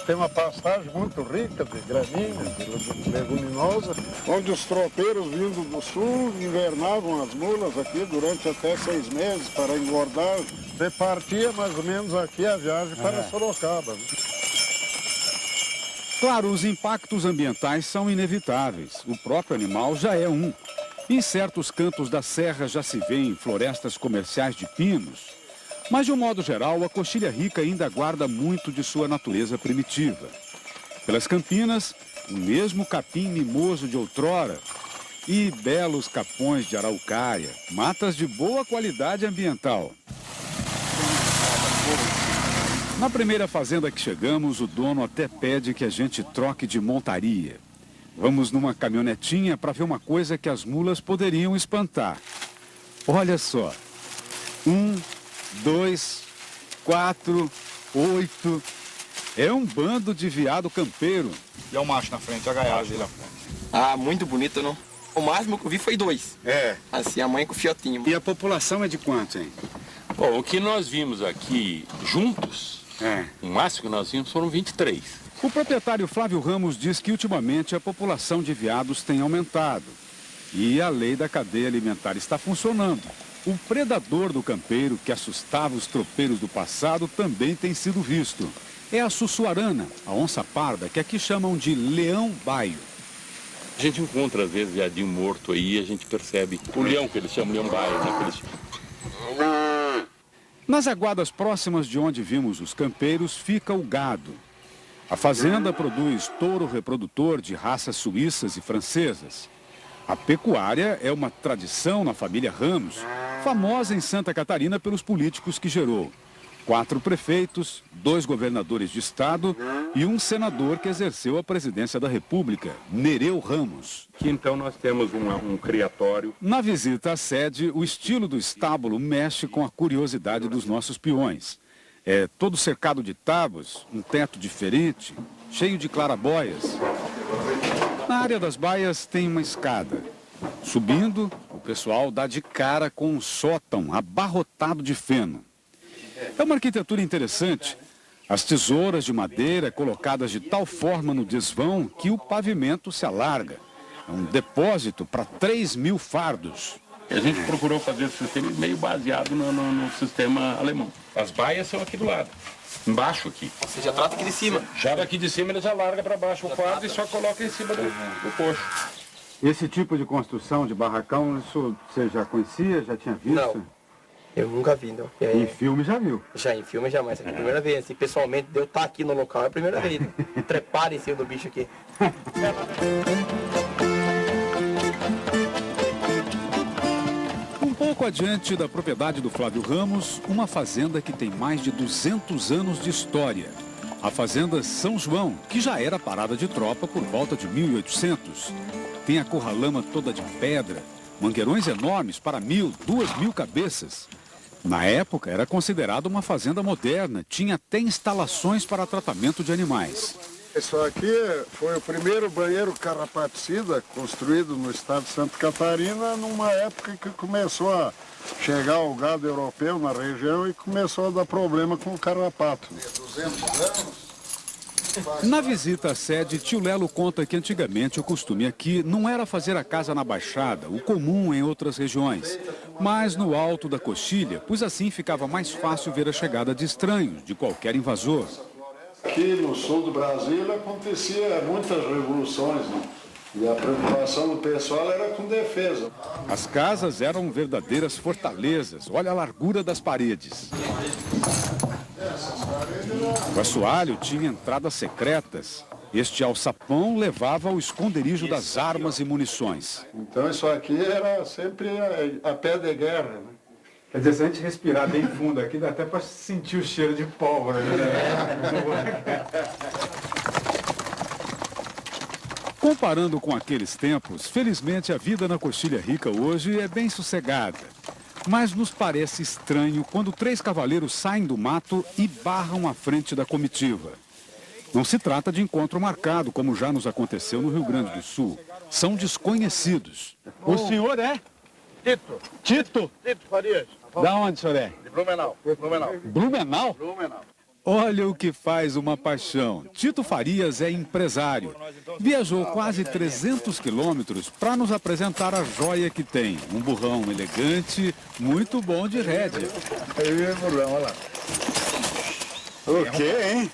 tem uma pastagem muito rica de gramíneas, de leguminosa, onde os tropeiros vindo do sul invernavam as mulas aqui durante até 6 meses para engordar. Você partia mais ou menos aqui a viagem para Sorocaba. Claro, os impactos ambientais são inevitáveis. O próprio animal já é um. Em certos cantos da serra já se vêem florestas comerciais de pinos. Mas, de um modo geral, a Coxilha Rica ainda guarda muito de sua natureza primitiva. Pelas campinas, o mesmo capim mimoso de outrora e belos capões de araucária, matas de boa qualidade ambiental. Na primeira fazenda que chegamos, o dono até pede que a gente troque de montaria. Vamos numa caminhonetinha para ver uma coisa que as mulas poderiam espantar. Olha só. 1, 2, 4, 8. É um bando de veado campeiro. E é o macho na frente, a gaiagem lá. Ah, muito bonito, não? O máximo que eu vi foi 2. É. Assim, a mãe com o fiotinho. E a população é de quanto, hein? Bom, o que nós vimos aqui juntos, o máximo que nós vimos foram 23. O proprietário Flávio Ramos diz que ultimamente a população de veados tem aumentado. E a lei da cadeia alimentar está funcionando. O predador do campeiro, que assustava os tropeiros do passado, também tem sido visto. É a sussuarana, a onça parda, que aqui chamam de leão baio. A gente encontra, às vezes, viadinho morto aí, a gente percebe o leão, que eles chamam leão baio, né? Nas aguadas próximas de onde vimos os campeiros, fica o gado. A fazenda produz touro reprodutor de raças suíças e francesas. A pecuária é uma tradição na família Ramos, famosa em Santa Catarina pelos políticos que gerou. 4 prefeitos, 2 governadores de estado e um senador que exerceu a presidência da República, Nereu Ramos. Aqui então nós temos um criatório. Na visita à sede, o estilo do estábulo mexe com a curiosidade dos nossos peões. É todo cercado de tábuas, um teto diferente, cheio de clarabóias. Na área das baias tem uma escada. Subindo, o pessoal dá de cara com um sótão abarrotado de feno. É uma arquitetura interessante. As tesouras de madeira colocadas de tal forma no desvão que o pavimento se alarga. É um depósito para 3.000 fardos. A gente procurou fazer esse sistema meio baseado no sistema alemão. As baias são aqui do lado, embaixo aqui. Você já trata aqui de cima. Já daqui de cima ele já larga para baixo o fardo e só coloca em cima do coxo. Esse tipo de construção de barracão, isso você já conhecia, já tinha visto? Não. Eu nunca vi, não. Em filme já viu? Já, em filme jamais. É a primeira vez, assim, pessoalmente, de eu estar aqui no local, é a primeira vez. Trepar em cima do bicho aqui. Um pouco adiante da propriedade do Flávio Ramos, uma fazenda que tem mais de 200 anos de história. A Fazenda São João, que já era parada de tropa por volta de 1800. Tem a corralama toda de pedra, mangueirões enormes para 1.000, 2.000 cabeças. Na época, era considerada uma fazenda moderna, tinha até instalações para tratamento de animais. Isso aqui foi o primeiro banheiro carrapaticida construído no estado de Santa Catarina, numa época que começou a chegar o gado europeu na região e começou a dar problema com o carrapato. 200 anos. Na visita à sede, tio Lelo conta que antigamente o costume aqui não era fazer a casa na Baixada, o comum em outras regiões, mas no alto da Coxilha, pois assim ficava mais fácil ver a chegada de estranhos, de qualquer invasor. Aqui no sul do Brasil acontecia muitas revoluções, né? E a preocupação do pessoal era com defesa. As casas eram verdadeiras fortalezas, olha a largura das paredes. O assoalho tinha entradas secretas. Este alçapão levava ao esconderijo das armas e munições. Então isso aqui era sempre a pé de guerra, né? Quer dizer, se a gente respirar bem fundo aqui, dá até para sentir o cheiro de pólvora. Né? Comparando com aqueles tempos, felizmente a vida na Coxilha Rica hoje é bem sossegada. Mas nos parece estranho quando 3 cavaleiros saem do mato e barram à frente da comitiva. Não se trata de encontro marcado, como já nos aconteceu no Rio Grande do Sul. São desconhecidos. O senhor é? Tito. Tito? Tito Farias. Da onde o senhor é? De Blumenau. Blumenau? Blumenau. Olha o que faz uma paixão. Tito Farias é empresário. Viajou quase 300 quilômetros para nos apresentar a joia que tem. Um burrão elegante, muito bom de rédea. Aí é burrão, olha lá. O quê, hein?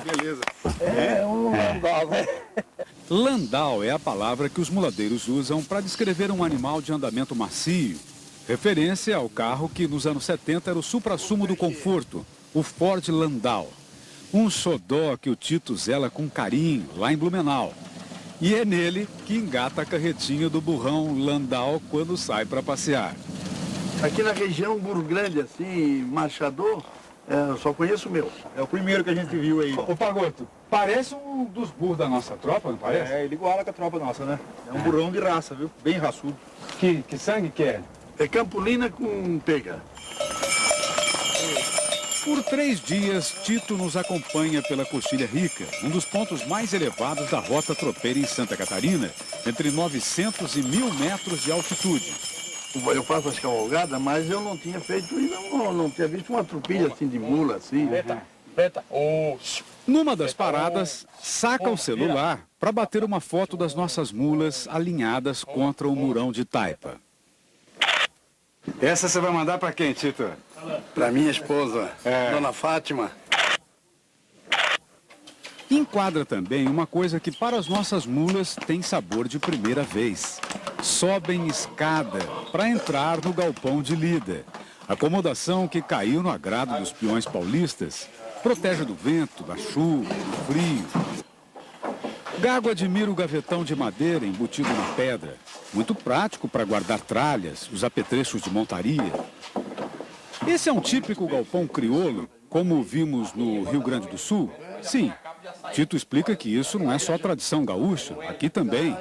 Beleza. É um landau, né? Landau é a palavra que os muladeiros usam para descrever um animal de andamento macio. Referência ao carro que nos anos 70 era o suprassumo do conforto, o Ford Landau. Um xodó que o Tito zela com carinho lá em Blumenau. E é nele que engata a carretinha do burrão Landau quando sai para passear. Aqui na região, burro grande assim, marchador, eu só conheço o meu. É o primeiro que a gente viu aí. Ô Pagoto, parece um dos burros da nossa tropa, não parece? É, ele iguala com a tropa nossa, né? É um burrão de raça, viu? Bem raçudo. Que sangue que é? É Campolina com pega. Por 3 dias, Tito nos acompanha pela Coxilha Rica, um dos pontos mais elevados da rota tropeira em Santa Catarina, entre 900 e 1.000 metros de altitude. Eu faço as cavalgadas, mas eu não tinha feito, não tinha visto uma tropilha assim de mula, assim. Numa das paradas, saca o celular para bater uma foto das nossas mulas alinhadas contra o murão de taipa. Essa você vai mandar para quem, Tito? Para minha esposa, Dona Fátima. Enquadra também uma coisa que para as nossas mulas tem sabor de primeira vez. Sobem escada para entrar no galpão de lida. Acomodação que caiu no agrado dos peões paulistas. Protege do vento, da chuva, do frio. Gago admira o gavetão de madeira embutido na pedra. Muito prático para guardar tralhas, os apetrechos de montaria. Esse é um típico galpão crioulo, como vimos no Rio Grande do Sul? Sim. Tito explica que isso não é só tradição gaúcha, aqui também.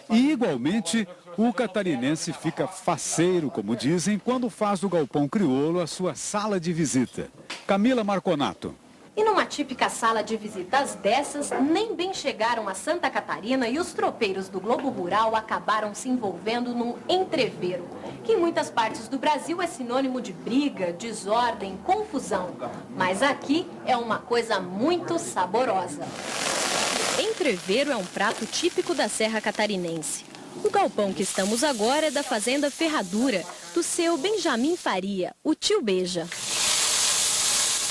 E, igualmente, o catarinense fica faceiro, como dizem, quando faz do galpão crioulo a sua sala de visita. Camila Marconato. E numa típica sala de visitas dessas, nem bem chegaram a Santa Catarina e os tropeiros do Globo Rural acabaram se envolvendo num entrevero, que em muitas partes do Brasil é sinônimo de briga, desordem, confusão. Mas aqui é uma coisa muito saborosa. Entrevero é um prato típico da Serra Catarinense. O galpão que estamos agora é da Fazenda Ferradura, do seu Benjamin Faria, o tio Beija.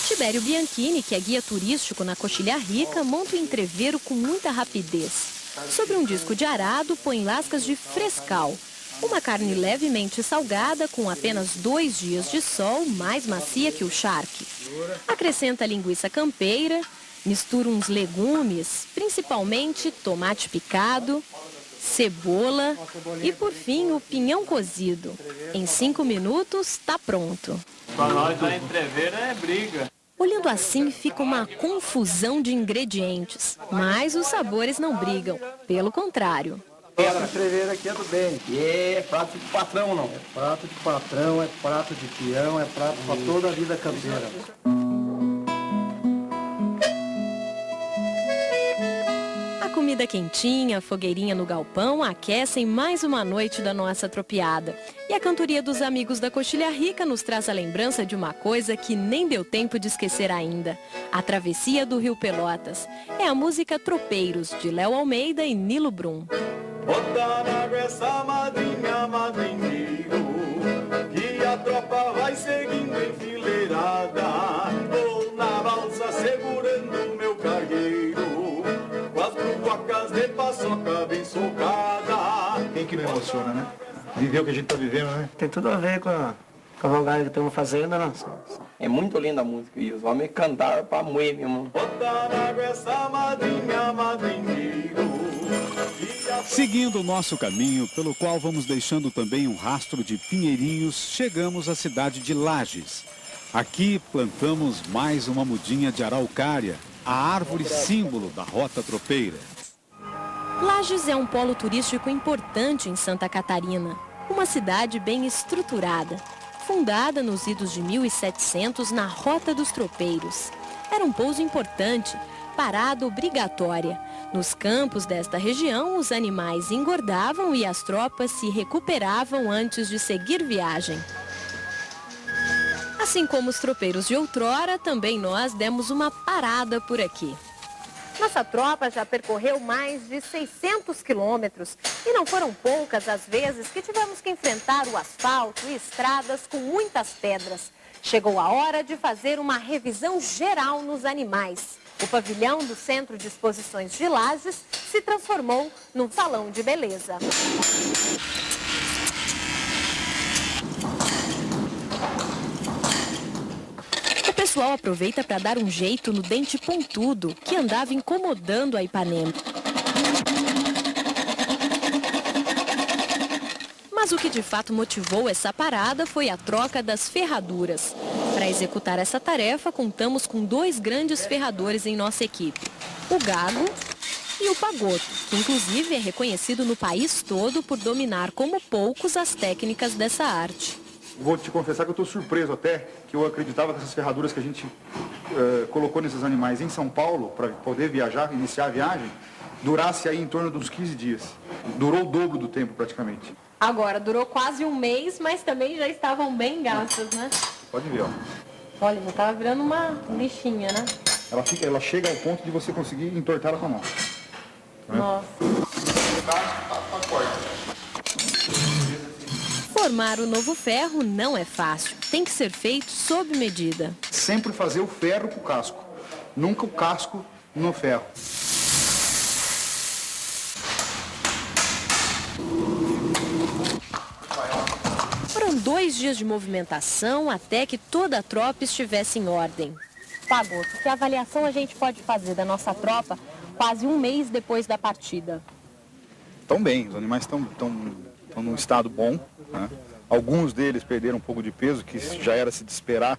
Tibério Bianchini, que é guia turístico na Coxilha Rica, monta o entrevero com muita rapidez. Sobre um disco de arado, põe lascas de frescal. Uma carne levemente salgada, com apenas 2 dias de sol, mais macia que o charque. Acrescenta linguiça campeira, mistura uns legumes, principalmente tomate picado, cebola e, por fim, o pinhão cozido. Em 5 minutos, está pronto. Para nós, a entrevero é briga. Olhando assim, fica uma confusão de ingredientes. Mas os sabores não brigam. Pelo contrário. Essa entreveira aqui é do bem. É prato de patrão, não? É prato de patrão, é prato de peão, é prato para toda a vida campeira. Comida quentinha, fogueirinha no galpão aquecem mais uma noite da nossa tropiada. E a cantoria dos amigos da Coxilha Rica nos traz a lembrança de uma coisa que nem deu tempo de esquecer ainda. A travessia do Rio Pelotas. É a música Tropeiros, de Léo Almeida e Nilo Brum. Bota na água essa madrinha, madrinheiro, que a tropa vai seguindo enfileirada. Vou na balsa segurando meu cargueiro, de paçoca bem socada. Quem que não emociona, né? Viver o que a gente tá vivendo, né? Tem tudo a ver com a cavalgada que estamos fazendo, né? É muito linda a música e os homens cantaram pra moer mesmo. Bota na água essa madrinha, madrinheiro. Seguindo o nosso caminho, pelo qual vamos deixando também um rastro de pinheirinhos, chegamos à cidade de Lages. Aqui plantamos mais uma mudinha de araucária, a árvore símbolo da rota tropeira. Lages é um polo turístico importante em Santa Catarina, uma cidade bem estruturada, fundada nos idos de 1700 na Rota dos Tropeiros. Era um pouso importante, parada obrigatória. Nos campos desta região, os animais engordavam e as tropas se recuperavam antes de seguir viagem. Assim como os tropeiros de outrora, também nós demos uma parada por aqui. Nossa tropa já percorreu mais de 600 quilômetros e não foram poucas as vezes que tivemos que enfrentar o asfalto e estradas com muitas pedras. Chegou a hora de fazer uma revisão geral nos animais. O pavilhão do Centro de Exposições de Lages se transformou num salão de beleza. O pessoal aproveita para dar um jeito no dente pontudo que andava incomodando a Ipanema. Mas o que de fato motivou essa parada foi a troca das ferraduras. Para executar essa tarefa, contamos com 2 grandes ferradores em nossa equipe, o Gago e o Pagoto, que inclusive é reconhecido no país todo por dominar como poucos as técnicas dessa arte. Vou te confessar que eu estou surpreso até, que eu acreditava que essas ferraduras que a gente colocou nesses animais em São Paulo, para poder viajar, iniciar a viagem, durasse aí em torno dos 15 dias. Durou o dobro do tempo praticamente. Agora, durou quase um mês, mas também já estavam bem gastas, né? Pode ver, ó. Olha, já estava virando uma lixinha, né? Ela chega ao ponto de você conseguir entortar ela com a mão. Nossa. Formar o novo ferro não é fácil, tem que ser feito sob medida. Sempre fazer o ferro com o casco, nunca o casco no ferro. Foram 2 dias de movimentação até que toda a tropa estivesse em ordem. Pagoto, que avaliação a gente pode fazer da nossa tropa quase um mês depois da partida? Estão bem, os animais estão num estado bom, né? Alguns deles perderam um pouco de peso, que já era se de esperar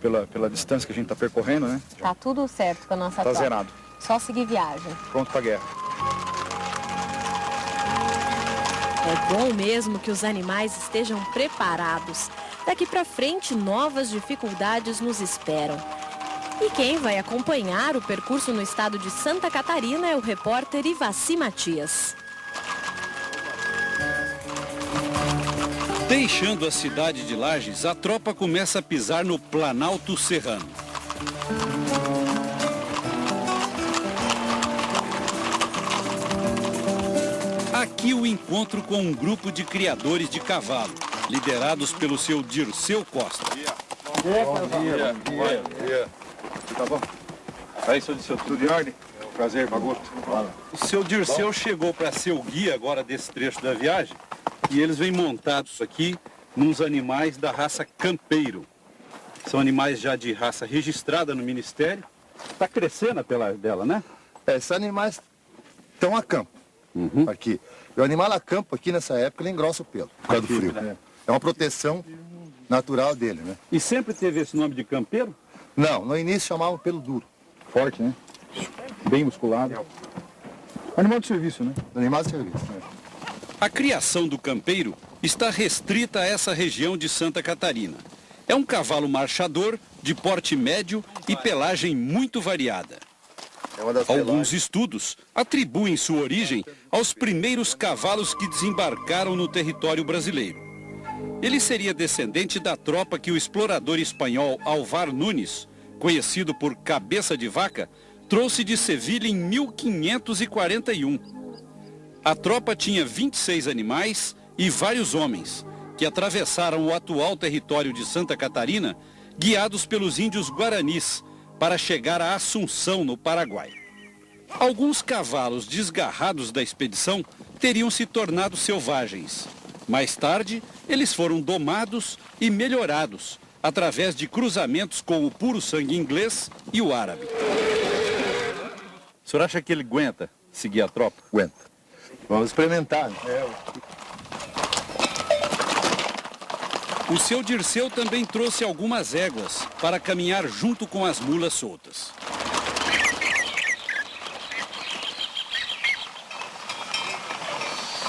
pela distância que a gente está percorrendo, né? Tá tudo certo com a nossa tropa. Tá zerado. Só seguir viagem. Pronto para guerra. É bom mesmo que os animais estejam preparados. Daqui para frente, novas dificuldades nos esperam. E quem vai acompanhar o percurso no estado de Santa Catarina é o repórter Ivaci Matias. Deixando a cidade de Lages, a tropa começa a pisar no Planalto Serrano. Aqui o encontro com um grupo de criadores de cavalo, liderados pelo seu Dirceu Costa. Bom dia. Tá bom? Aí, seu Dirceu, tudo em ordem? Prazer, Pagoto. O seu Dirceu chegou para ser o guia agora desse trecho da viagem e eles vêm montados aqui nos animais da raça campeiro. São animais já de raça registrada no Ministério. Está crescendo a pelagem dela, né? Esses animais estão a campo. Aqui. O animal a campo aqui nessa época ele engrossa o pelo, por causa do frio. Né? É uma proteção natural dele, né? E sempre teve esse nome de campeiro? Não, no início chamavam pelo duro. Forte, né? Bem musculado. Animal de serviço, né? Animal de serviço. A criação do campeiro está restrita a essa região de Santa Catarina. É um cavalo marchador de porte médio e pelagem muito variada. Alguns estudos atribuem sua origem aos primeiros cavalos que desembarcaram no território brasileiro. Ele seria descendente da tropa que o explorador espanhol Alvar Nunes, conhecido por Cabeça de Vaca, trouxe de Sevilha em 1541. A tropa tinha 26 animais e vários homens, que atravessaram o atual território de Santa Catarina, guiados pelos índios guaranis, para chegar a Assunção, no Paraguai. Alguns cavalos desgarrados da expedição teriam se tornado selvagens. Mais tarde, eles foram domados e melhorados, através de cruzamentos com o puro sangue inglês e o árabe. O senhor acha que ele aguenta seguir a tropa? Aguenta. Vamos experimentar. O seu Dirceu também trouxe algumas éguas para caminhar junto com as mulas soltas.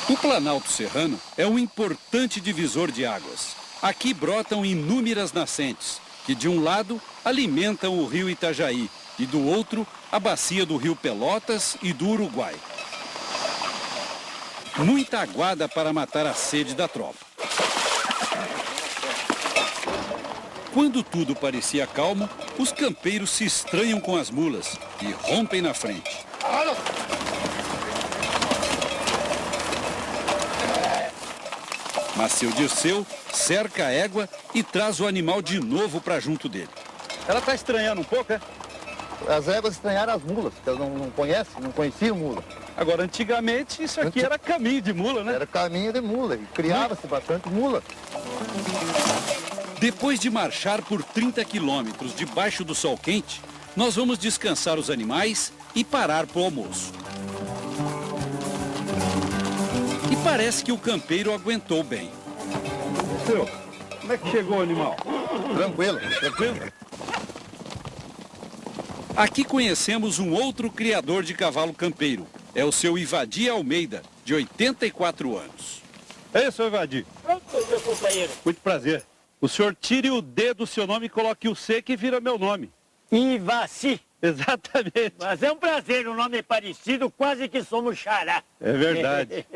O Planalto Serrano é um importante divisor de águas. Aqui brotam inúmeras nascentes, que de um lado alimentam o rio Itajaí e do outro a bacia do rio Pelotas e do Uruguai. Muita aguada para matar a sede da tropa. Quando tudo parecia calmo, os campeiros se estranham com as mulas e rompem na frente. Mas seu Dirceu cerca a égua e traz o animal de novo para junto dele. Ela está estranhando um pouco, é? As éguas estranharam as mulas, porque elas não conheciam mula. Agora, antigamente, isso aqui era caminho de mula, né? Era caminho de mula, e criava-se bastante mula. Depois de marchar por 30 quilômetros debaixo do sol quente, nós vamos descansar os animais e parar para o almoço. E parece que o campeiro aguentou bem. Seu, como é que chegou o animal? Tranquilo, tranquilo. Aqui conhecemos um outro criador de cavalo campeiro. É o seu Ivadi Almeida, de 84 anos. Ei, seu Ivadi. Meu companheiro. Muito prazer. O senhor tire o D do seu nome e coloque o C que vira meu nome. Ivaci. Exatamente. Mas é um prazer, o nome é parecido, quase que somos xará. É verdade.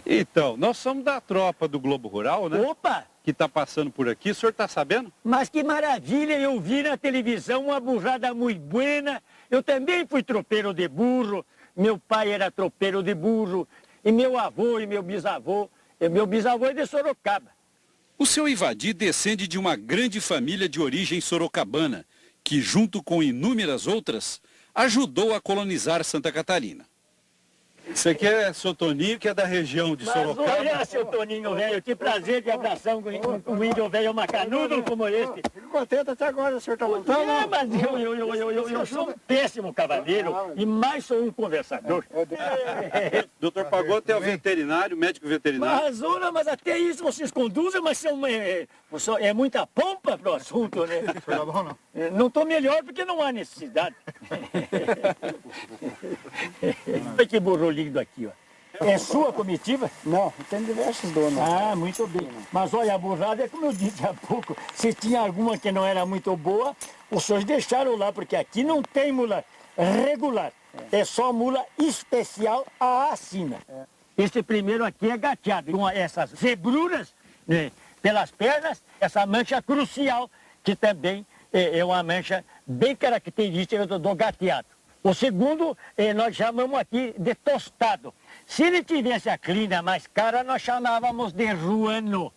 Então, nós somos da tropa do Globo Rural, né? Opa! Que está passando por aqui, o senhor está sabendo? Mas que maravilha, eu vi na televisão uma burrada muito buena. Eu também fui tropeiro de burro, meu pai era tropeiro de burro, e meu avô e meu bisavô é de Sorocaba. O seu Ivadi descende de uma grande família de origem sorocabana, que, junto com inúmeras outras, ajudou a colonizar Santa Catarina. Isso aqui é seu Toninho, que é da região de Sorocaba. Mas olha, seu Toninho velho, que prazer de abração com um índio velho macanudo como este. Fico contente até agora, o senhor está montando? É, mas eu sou um péssimo cavaleiro e mais sou um conversador. Doutor Pagotto é o veterinário, médico veterinário. Mas até isso vocês conduzem, mas é muita pompa pro assunto, né? Não estou melhor porque não há necessidade. Olha que burro lindo aqui, ó. É sua comitiva? Não, tem diversos donos. Ah, muito bem. Mas olha, a burrada é como eu disse há pouco. Se tinha alguma que não era muito boa, os senhores deixaram lá, porque aqui não tem mula regular. É só mula especial a assina. Esse primeiro aqui é gateado, com essas zebruras, né, pelas pernas, essa mancha crucial, que também é uma mancha bem característica do gateado. O segundo, nós chamamos aqui de tostado. Se ele tivesse a crina mais cara, nós chamávamos de ruano.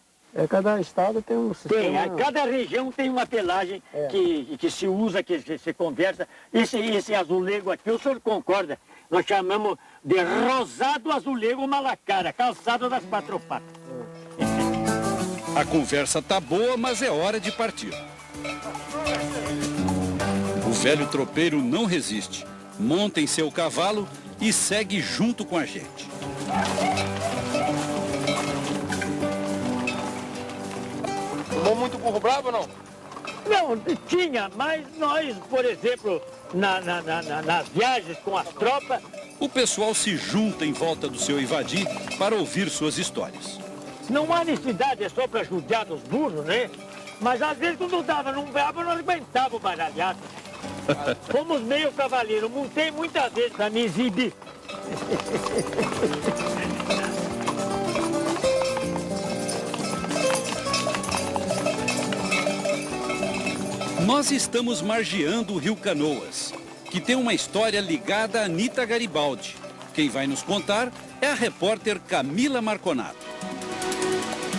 Cada estado tem um sistema. Tem, cada região tem uma pelagem que se usa, que se conversa. Esse azulego aqui, o senhor concorda? Nós chamamos de rosado azulego malacara, calçado das quatro patas. A conversa tá boa, mas é hora de partir. O velho tropeiro não resiste, monta em seu cavalo e segue junto com a gente. Tomou muito burro bravo ou não? Não, tinha, mas nós, por exemplo, nas viagens com as tropas... O pessoal se junta em volta do seu Ivadi para ouvir suas histórias. Não há necessidade, é só para judiar dos burros, né? Mas às vezes quando dava num brabo, nós aguentava o baralhado. Fomos meio cavaleiro, montei muitas vezes para me exibir. Nós estamos margeando o Rio Canoas, que tem uma história ligada a Anita Garibaldi. Quem vai nos contar é a repórter Camila Marconato.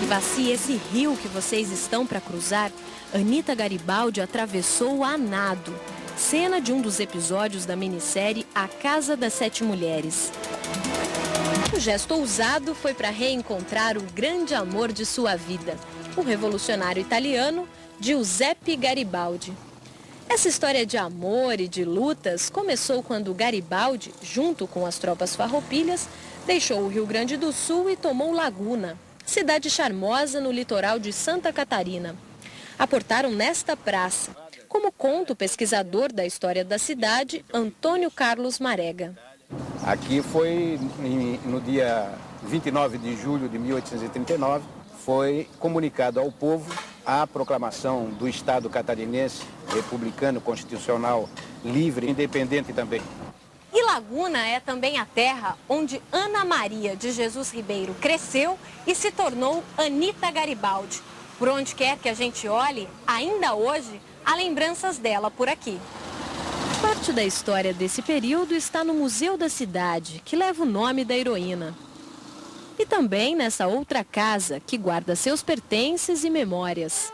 Ivaci, esse rio que vocês estão para cruzar, Anita Garibaldi atravessou a nado. Cena de um dos episódios da minissérie A Casa das Sete Mulheres. O gesto ousado foi para reencontrar o grande amor de sua vida, o revolucionário italiano Giuseppe Garibaldi. Essa história de amor e de lutas começou quando Garibaldi, junto com as tropas farroupilhas, deixou o Rio Grande do Sul e tomou Laguna, cidade charmosa no litoral de Santa Catarina. Aportaram nesta praça, como conta o pesquisador da história da cidade, Antônio Carlos Marega. Aqui foi no dia 29 de julho de 1839, foi comunicado ao povo a proclamação do Estado catarinense, republicano, constitucional, livre e independente também. E Laguna é também a terra onde Ana Maria de Jesus Ribeiro cresceu e se tornou Anita Garibaldi. Por onde quer que a gente olhe, ainda hoje, há lembranças dela por aqui. Parte da história desse período está no Museu da Cidade, que leva o nome da heroína. E também nessa outra casa, que guarda seus pertences e memórias.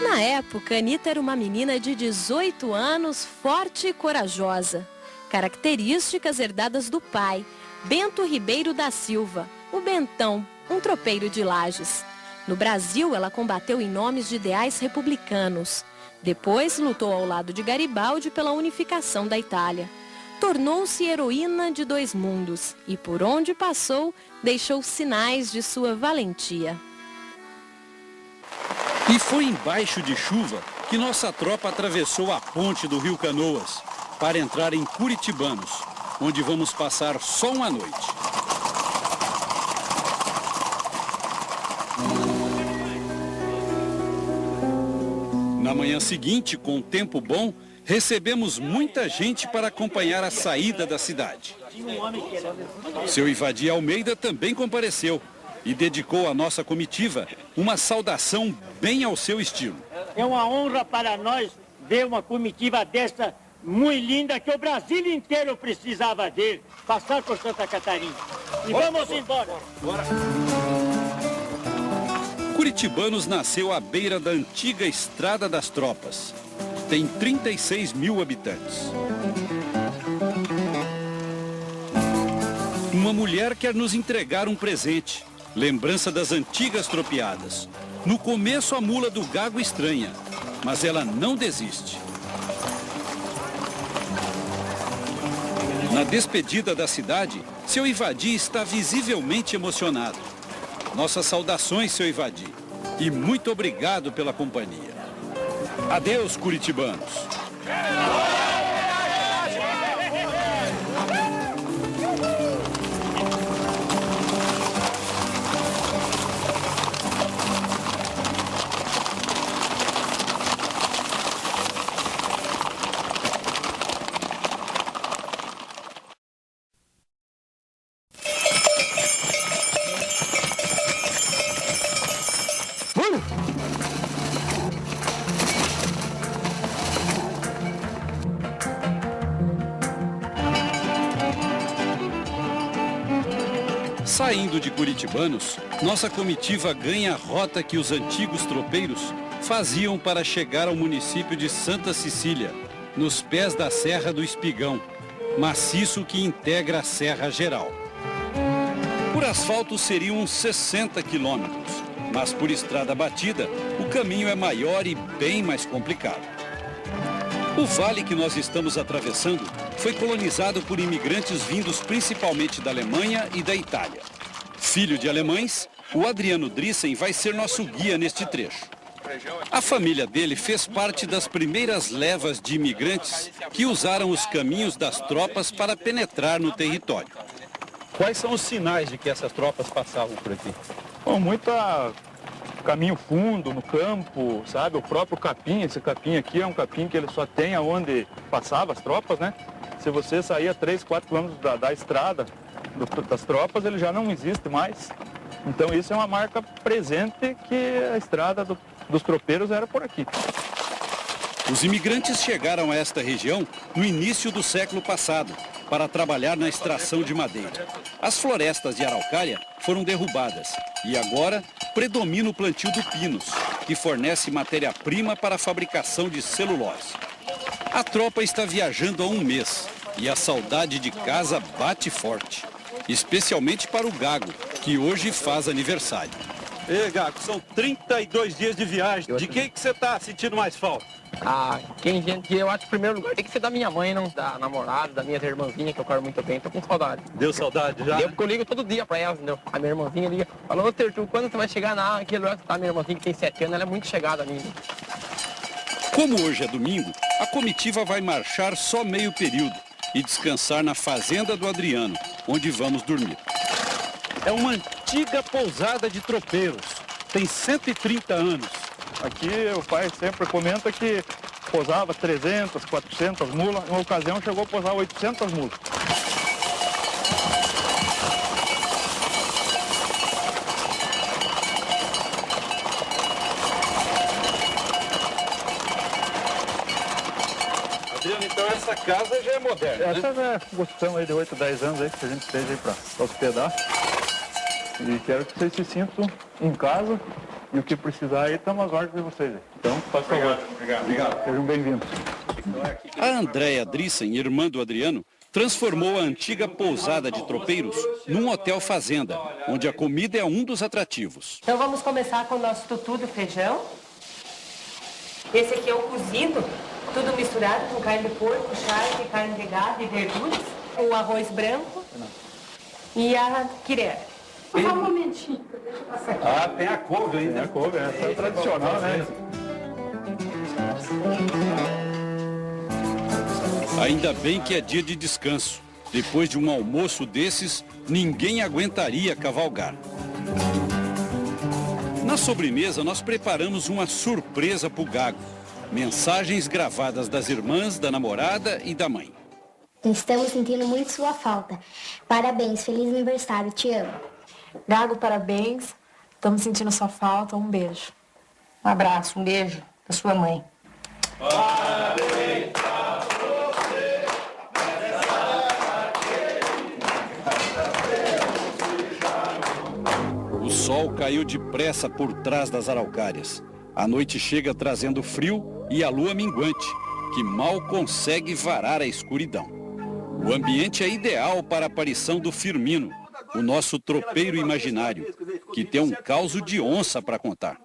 Na época, Anita era uma menina de 18 anos, forte e corajosa. Características herdadas do pai, Bento Ribeiro da Silva, o Bentão, um tropeiro de Lages. No Brasil, ela combateu em nomes de ideais republicanos. Depois, lutou ao lado de Garibaldi pela unificação da Itália. Tornou-se heroína de dois mundos e, por onde passou, deixou sinais de sua valentia. E foi embaixo de chuva que nossa tropa atravessou a ponte do Rio Canoas para entrar em Curitibanos, onde vamos passar só uma noite. Na manhã seguinte, com tempo bom, recebemos muita gente para acompanhar a saída da cidade. Seu Ivadi Almeida também compareceu e dedicou à nossa comitiva uma saudação bem ao seu estilo. É uma honra para nós ver uma comitiva dessa muito linda que o Brasil inteiro precisava ver, passar por Santa Catarina. E vamos embora. Bora. Curitibanos nasceu à beira da antiga Estrada das Tropas. Tem 36 mil habitantes. Uma mulher quer nos entregar um presente, lembrança das antigas tropeadas. No começo a mula do Gago estranha, mas ela não desiste. Na despedida da cidade, seu Ivadi está visivelmente emocionado. Nossas saudações, seu Ivadi, e muito obrigado pela companhia. Adeus, curitibanos. Saindo de Curitibanos, nossa comitiva ganha a rota que os antigos tropeiros faziam para chegar ao município de Santa Cecília, nos pés da Serra do Espigão, maciço que integra a Serra Geral. Por asfalto seriam uns 60 quilômetros, mas por estrada batida, o caminho é maior e bem mais complicado. O vale que nós estamos atravessando foi colonizado por imigrantes vindos principalmente da Alemanha e da Itália. Filho de alemães, o Adriano Drissen vai ser nosso guia neste trecho. A família dele fez parte das primeiras levas de imigrantes que usaram os caminhos das tropas para penetrar no território. Quais são os sinais de que essas tropas passavam por aqui? Bom, muita caminho fundo no campo, sabe? O próprio capim, esse capim aqui é um capim que ele só tem aonde passava as tropas, né? Se você saía 3, 4 quilômetros da estrada das tropas, ele já não existe mais. Então isso é uma marca presente que a estrada dos tropeiros era por aqui. Os imigrantes chegaram a esta região no início do século passado para trabalhar na extração de madeira. As florestas de araucária foram derrubadas e agora predomina o plantio do pinus, que fornece matéria-prima para a fabricação de celulose. A tropa está viajando há um mês e a saudade de casa bate forte, especialmente para o Gago, que hoje faz aniversário. Ei, Gago, são 32 dias de viagem. De quem que você está sentindo mais falta? Eu acho que em primeiro lugar tem que ser da minha mãe, não da namorada, da minha irmãzinha, que eu quero muito bem, tô com saudade. Deu saudade já? Deu, porque eu ligo todo dia pra ela, entendeu? A minha irmãzinha liga, falou, ô Tertu, quando você vai chegar naquele lugar que tá a minha irmãzinha que tem 7 anos, ela é muito chegada a mim. Como hoje é domingo, a comitiva vai marchar só meio período e descansar na fazenda do Adriano, onde vamos dormir. É uma antiga pousada de tropeiros, tem 130 anos. Aqui o pai sempre comenta que posava 300, 400 mulas, em uma ocasião chegou a posar 800 mulas. Essa casa já é moderna, Essa é construção aí de 8, 10 anos aí que a gente fez aí para hospedar. E quero que vocês se sintam em casa e o que precisar aí, estamos às ordens de vocês aí. Então, faz favor. Obrigado. Sejam bem-vindos. A Andréia Drissen, irmã do Adriano, transformou a antiga pousada de tropeiros num hotel fazenda, onde a comida é um dos atrativos. Então vamos começar com o nosso tutu do feijão. Esse aqui é o cozido, tudo misturado com carne de porco, charque, carne de gado e verduras. O arroz branco e a quirera. Só um momentinho, deixa eu passar aqui. Ah, tem a couve ainda. Tem a couve, essa é tradicional, né? Ainda bem que é dia de descanso. Depois de um almoço desses, ninguém aguentaria cavalgar. Na sobremesa, nós preparamos uma surpresa para o Gago. Mensagens gravadas das irmãs, da namorada e da mãe. Estamos sentindo muito sua falta. Parabéns, feliz aniversário, te amo. Gago, parabéns. Estamos sentindo sua falta. Um beijo. Um abraço, um beijo da sua mãe. Parabéns pra você, O sol caiu depressa por trás das araucárias. A noite chega trazendo frio e a lua minguante, que mal consegue varar a escuridão. O ambiente é ideal para a aparição do Firmino, o nosso tropeiro imaginário, que tem um causo de onça para contar.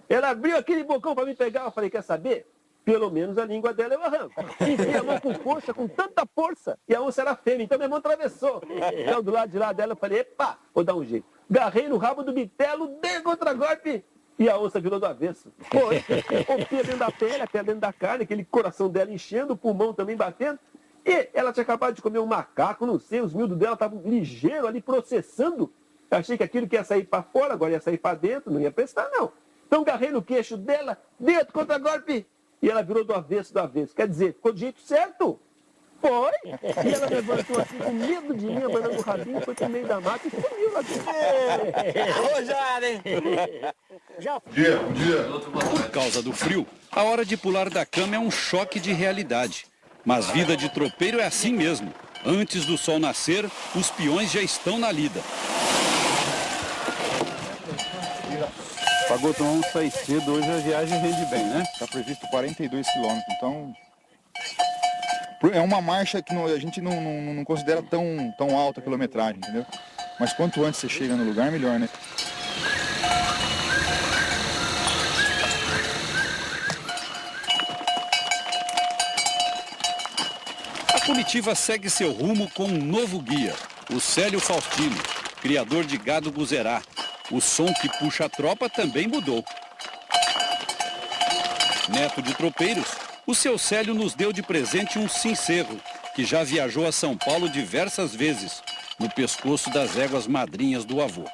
Ela abriu aquele bocão para me pegar, eu falei, quer saber? Pelo menos a língua dela eu arranco. Enfiei a mão com força, com tanta força, e a onça era fêmea, então minha mão atravessou. Então do lado de lá dela eu falei, epa, vou dar um jeito. Garrei no rabo do bitelo, dei contra-golpe, e a onça virou do avesso. Foi, o pé dentro da pele, a pele dentro da carne, aquele coração dela enchendo, o pulmão também batendo. E ela tinha acabado de comer um macaco, não sei, os miúdos dela estavam ligeiros ali processando. Eu achei que aquilo que ia sair para fora, agora ia sair para dentro, não ia prestar não. Então garrei no queixo dela, dentro, contra-golpe, e ela virou do avesso, do avesso. Quer dizer, ficou do jeito certo. Foi. E ela levantou assim, com medo de mim, abanando o rabinho, foi pro meio da mata e sumiu lá dentro. Ô, já, hein? Por causa do frio, a hora de pular da cama é um choque de realidade. Mas vida de tropeiro é assim mesmo. Antes do sol nascer, os peões já estão na lida. Pagou, então vamos sair cedo, hoje a viagem rende bem, né? Está previsto 42 quilômetros, então... É uma marcha que a gente não considera tão alta a quilometragem, entendeu? Mas quanto antes você chega no lugar, melhor, né? A comitiva segue seu rumo com um novo guia, o Célio Faustino, criador de gado guzerá. O som que puxa a tropa também mudou. Neto de tropeiros, o seu Célio nos deu de presente um cincerro, que já viajou a São Paulo diversas vezes, no pescoço das éguas madrinhas do avô.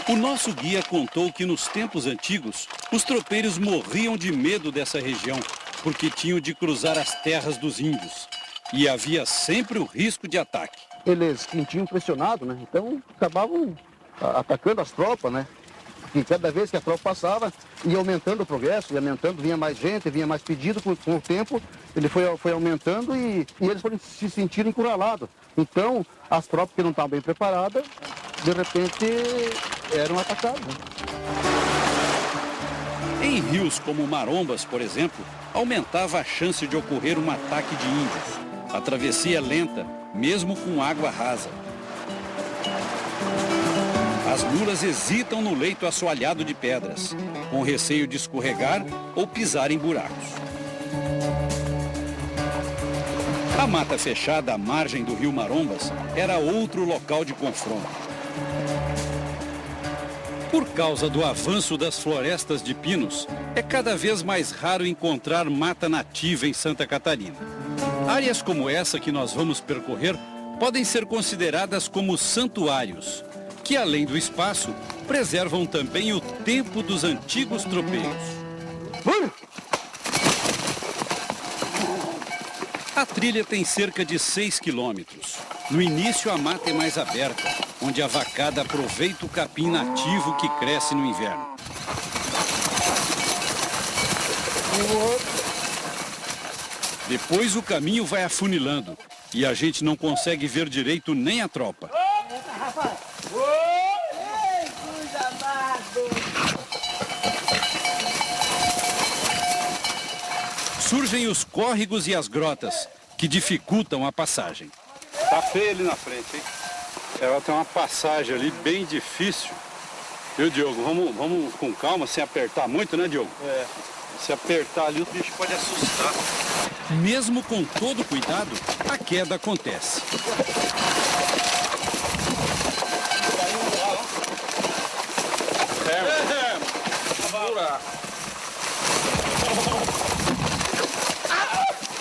O nosso guia contou que nos tempos antigos, os tropeiros morriam de medo dessa região, porque tinham de cruzar as terras dos índios. E havia sempre o risco de ataque. Eles se sentiam pressionados, né? Então acabavam atacando as tropas, né? E cada vez que a tropa passava, ia aumentando o progresso, ia aumentando, vinha mais gente, vinha mais pedido, com o tempo ele foi aumentando e eles foram se sentir encurralados. Então, as tropas que não estavam bem preparadas, de repente, eram atacadas. Né? Em rios como Marombas, por exemplo, aumentava a chance de ocorrer um ataque de índios. A travessia é lenta, mesmo com água rasa. As mulas hesitam no leito assoalhado de pedras, com receio de escorregar ou pisar em buracos. A mata fechada à margem do rio Marombas era outro local de confronto. Por causa do avanço das florestas de pinos, é cada vez mais raro encontrar mata nativa em Santa Catarina. Áreas como essa que nós vamos percorrer podem ser consideradas como santuários, que além do espaço, preservam também o tempo dos antigos tropeiros. A trilha tem cerca de 6 quilômetros. No início, a mata é mais aberta, onde a vacada aproveita o capim nativo que cresce no inverno. Depois o caminho vai afunilando e a gente não consegue ver direito nem a tropa. Surgem os córregos e as grotas, que dificultam a passagem. Tá feio ali na frente, hein? Ela tem uma passagem ali bem difícil. Viu, Diogo? Vamos com calma, sem apertar muito, né, Diogo? É. Se apertar ali, o bicho pode assustar. Mesmo com todo cuidado, a queda acontece.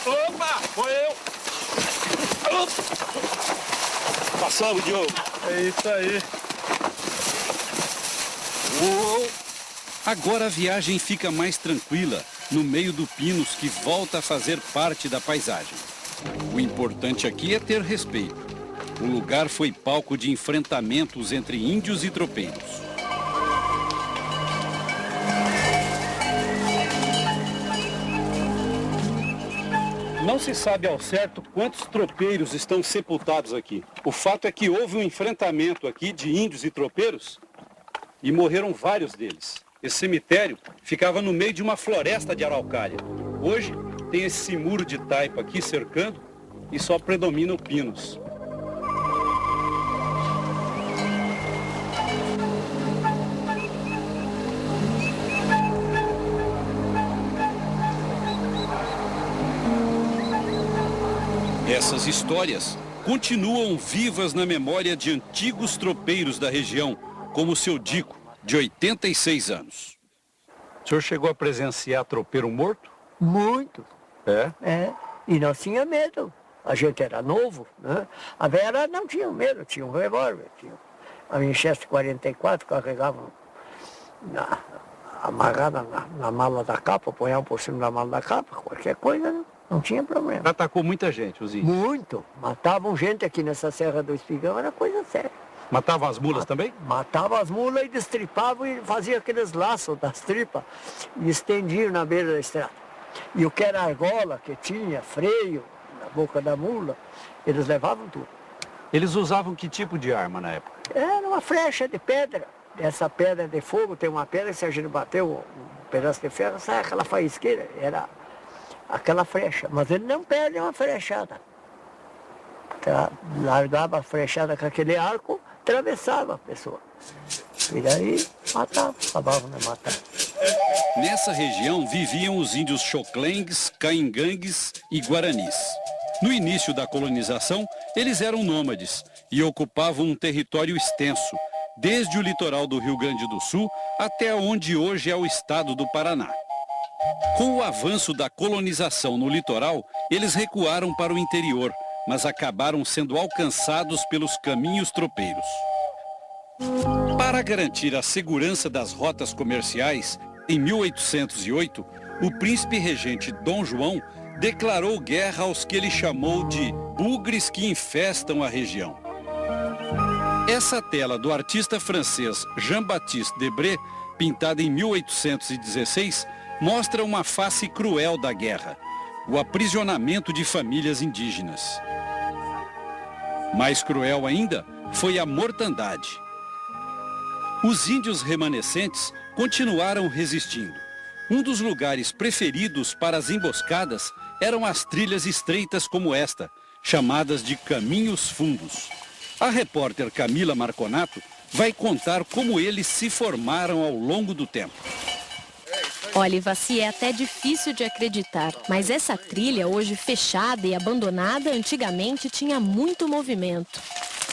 Opa! Foi eu! Passamos, Diogo. É isso aí. Uou. Agora a viagem fica mais tranquila, no meio do Pinos que volta a fazer parte da paisagem. O importante aqui é ter respeito. O lugar foi palco de enfrentamentos entre índios e tropeiros. Não se sabe ao certo quantos tropeiros estão sepultados aqui. O fato é que houve um enfrentamento aqui de índios e tropeiros e morreram vários deles. Esse cemitério ficava no meio de uma floresta de araucária. Hoje tem esse muro de taipa aqui cercando e só predomina o pinos. Essas histórias continuam vivas na memória de antigos tropeiros da região, como o seu Dico, de 86 anos. O senhor chegou a presenciar tropeiro morto? Muito. É? É. E nós tínhamos medo. A gente era novo, né? A Vera não tinha medo, tinha um revólver. Tinha a Winchester 44, carregava amarrada na mala da capa, ponhava por cima da mala da capa, qualquer coisa, né? Não tinha problema. Atacou muita gente, os índios? Muito. Matavam gente aqui nessa Serra do Espigão, era coisa séria. Matavam as mulas também? Matavam as mulas e destripavam e faziam aqueles laços das tripas e estendiam na beira da estrada. E o que era argola, que tinha freio na boca da mula, eles levavam tudo. Eles usavam que tipo de arma na época? Era uma flecha de pedra. Essa pedra de fogo, tem uma pedra que se a gente bateu um pedaço de ferro, sai aquela faísqueira. Era aquela flecha, mas ele não perde uma flechada. Largava a flechada com aquele arco, atravessava a pessoa. E daí matava, acabavam de matar. Nessa região viviam os índios xoclengues, caingangues e guaranis. No início da colonização, eles eram nômades e ocupavam um território extenso, desde o litoral do Rio Grande do Sul até onde hoje é o estado do Paraná. Com o avanço da colonização no litoral, eles recuaram para o interior, mas acabaram sendo alcançados pelos caminhos tropeiros. Para garantir a segurança das rotas comerciais, em 1808, o príncipe regente Dom João declarou guerra aos que ele chamou de bugres que infestam a região. Essa tela do artista francês Jean-Baptiste Debré, pintada em 1816, mostra uma face cruel da guerra, o aprisionamento de famílias indígenas. Mais cruel ainda foi a mortandade. Os índios remanescentes continuaram resistindo. Um dos lugares preferidos para as emboscadas eram as trilhas estreitas como esta, chamadas de caminhos fundos. A repórter Camila Marconato vai contar como eles se formaram ao longo do tempo. Olha, Vaci, é até difícil de acreditar, mas essa trilha, hoje fechada e abandonada, antigamente tinha muito movimento.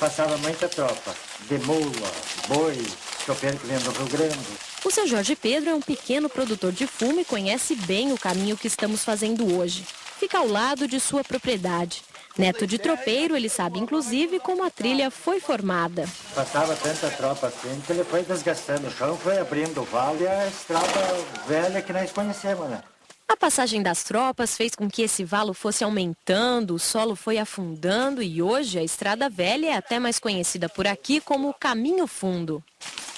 Passava muita tropa, de mula, boi, tropeiro que vem do Rio Grande. O seu Jorge Pedro é um pequeno produtor de fumo e conhece bem o caminho que estamos fazendo hoje. Fica ao lado de sua propriedade. Neto de tropeiro, ele sabe inclusive como a trilha foi formada. Passava tanta tropa assim que ele foi desgastando o chão, foi abrindo o vale e a estrada velha que nós conhecemos, né? A passagem das tropas fez com que esse valo fosse aumentando, o solo foi afundando e hoje a estrada velha é até mais conhecida por aqui como Caminho Fundo.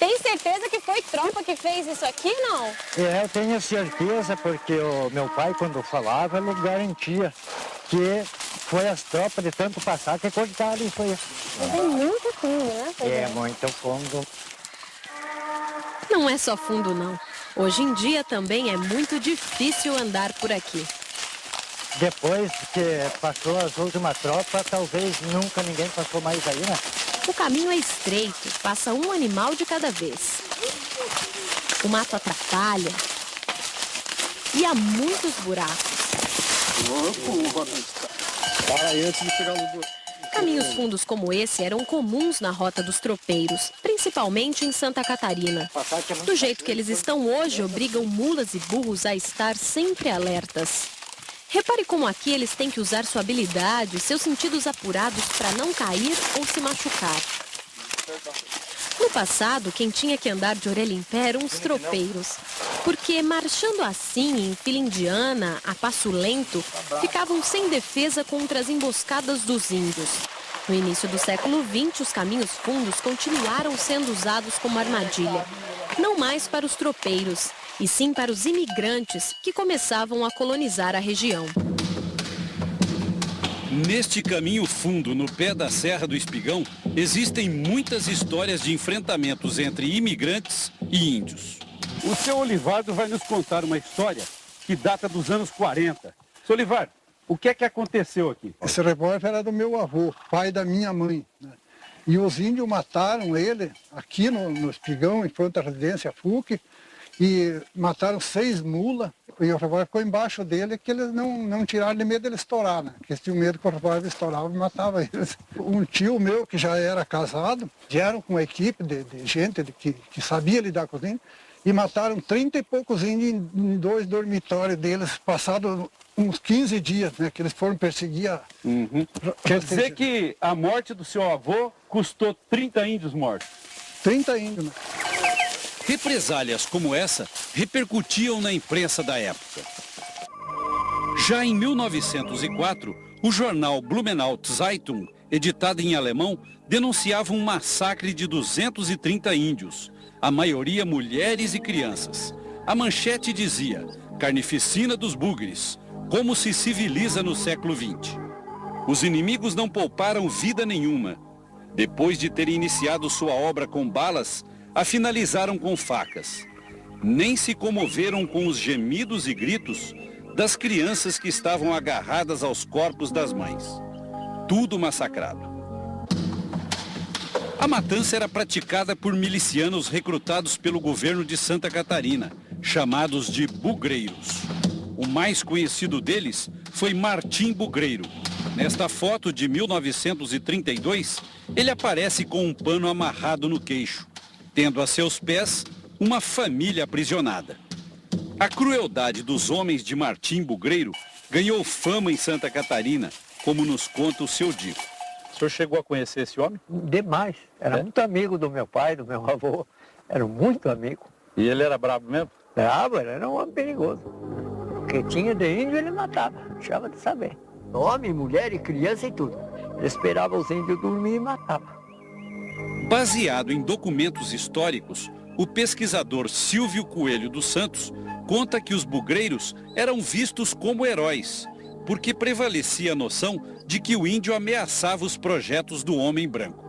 Tem certeza que foi tropa que fez isso aqui, não? Eu tenho certeza, porque o meu pai, quando falava, ele garantia que foi as tropas de tanto passar que cortaram isso aí. Tem muito fundo, né? É, muito fundo. Não é só fundo, não. Hoje em dia também é muito difícil andar por aqui. Depois que passou as últimas tropas, talvez nunca ninguém passou mais aí, né? O caminho é estreito, passa um animal de cada vez. O mato atrapalha e há muitos buracos. Para aí antes de pegar o buraco. Caminhos fundos como esse eram comuns na rota dos tropeiros, principalmente em Santa Catarina. Do jeito que eles estão hoje, obrigam mulas e burros a estar sempre alertas. Repare como aqui eles têm que usar sua habilidade, seus sentidos apurados para não cair ou se machucar. No passado, quem tinha que andar de orelha em pé eram os tropeiros, porque marchando assim, em fila indiana, a passo lento, ficavam sem defesa contra as emboscadas dos índios. No início do século XX, os caminhos fundos continuaram sendo usados como armadilha, não mais para os tropeiros, e sim para os imigrantes que começavam a colonizar a região. Neste caminho fundo, no pé da Serra do Espigão, existem muitas histórias de enfrentamentos entre imigrantes e índios. O seu Olivardo vai nos contar uma história que data dos anos 40. Seu Olivardo, o que é que aconteceu aqui? Esse revólver era do meu avô, pai da minha mãe, né? E os índios mataram ele aqui no Espigão, em frente à residência FUC, e mataram 6 mulas, e o revólver ficou embaixo dele, que eles não tiraram de medo dele estourar, né? Porque eles tinham medo que o revólver estourava e matava eles. Um tio meu, que já era casado, vieram com uma equipe de gente que sabia lidar com os índios, e mataram 30 e poucos índios em 2 dormitórios deles, passado uns 15 dias, né? Que eles foram perseguir a... Quer dizer que a morte do seu avô custou 30 índios mortos? 30 índios, né? Represálias como essa repercutiam na imprensa da época. Já em 1904, o jornal Blumenau Zeitung, editado em alemão, denunciava um massacre de 230 índios, a maioria mulheres e crianças. A manchete dizia: carnificina dos bugres, como se civiliza no século XX. Os inimigos não pouparam vida nenhuma. Depois de terem iniciado sua obra com balas, a finalizaram com facas. Nem se comoveram com os gemidos e gritos das crianças que estavam agarradas aos corpos das mães. Tudo massacrado. A matança era praticada por milicianos recrutados pelo governo de Santa Catarina, chamados de bugreiros. O mais conhecido deles foi Martim Bugreiro. Nesta foto de 1932, ele aparece com um pano amarrado no queixo, tendo a seus pés uma família aprisionada. A crueldade dos homens de Martim Bugreiro ganhou fama em Santa Catarina, como nos conta o seu Dico. O senhor chegou a conhecer esse homem? Demais. Era muito amigo do meu pai, do meu avô. Era muito amigo. E ele era bravo mesmo? Bravo, ele era um homem perigoso. O que tinha de índio ele matava, deixava de saber. Homem, mulher e criança e tudo. Ele esperava os índios dormir e matava. Baseado em documentos históricos, o pesquisador Silvio Coelho dos Santos conta que os bugreiros eram vistos como heróis, porque prevalecia a noção de que o índio ameaçava os projetos do homem branco.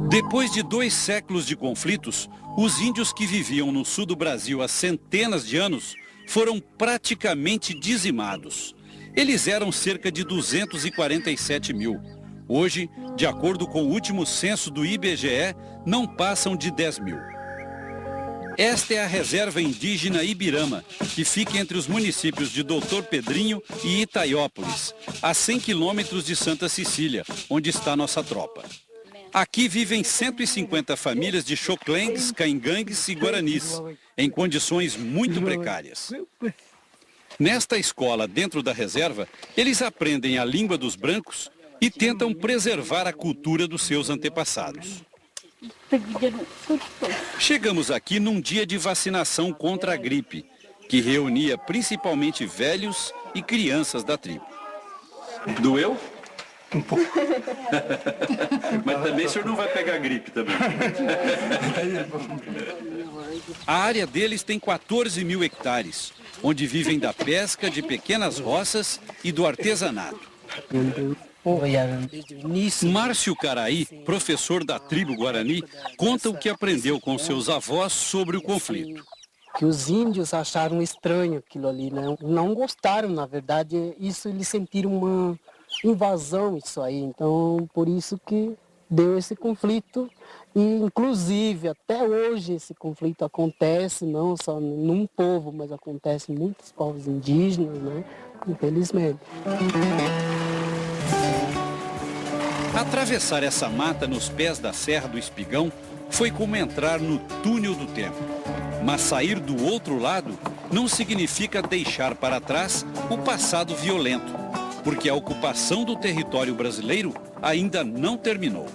Depois de 2 séculos de conflitos, os índios que viviam no sul do Brasil há centenas de anos foram praticamente dizimados. Eles eram cerca de 247 mil. Hoje, de acordo com o último censo do IBGE, não passam de 10 mil. Esta é a reserva indígena Ibirama, que fica entre os municípios de Doutor Pedrinho e Itaiópolis, a 100 quilômetros de Santa Cecília, onde está nossa tropa. Aqui vivem 150 famílias de xoclengues, caingangues e guaranis, em condições muito precárias. Nesta escola, dentro da reserva, eles aprendem a língua dos brancos e tentam preservar a cultura dos seus antepassados. Chegamos aqui num dia de vacinação contra a gripe, que reunia principalmente velhos e crianças da tribo. Doeu? Um pouco. Mas também o senhor não vai pegar gripe também. A área deles tem 14 mil hectares, onde vivem da pesca, de pequenas roças e do artesanato. Márcio Caraí, professor da tribo Guarani, conta o que aprendeu com seus avós sobre o conflito. Que os índios acharam estranho aquilo ali, né? Não gostaram, na verdade, isso eles sentiram uma invasão, isso aí. Então, por isso que deu esse conflito. E, inclusive, até hoje esse conflito acontece, não só num povo, mas acontece em muitos povos indígenas, né? Infelizmente. Atravessar essa mata nos pés da Serra do Espigão foi como entrar no túnel do tempo. Mas sair do outro lado não significa deixar para trás o passado violento, porque a ocupação do território brasileiro ainda não terminou.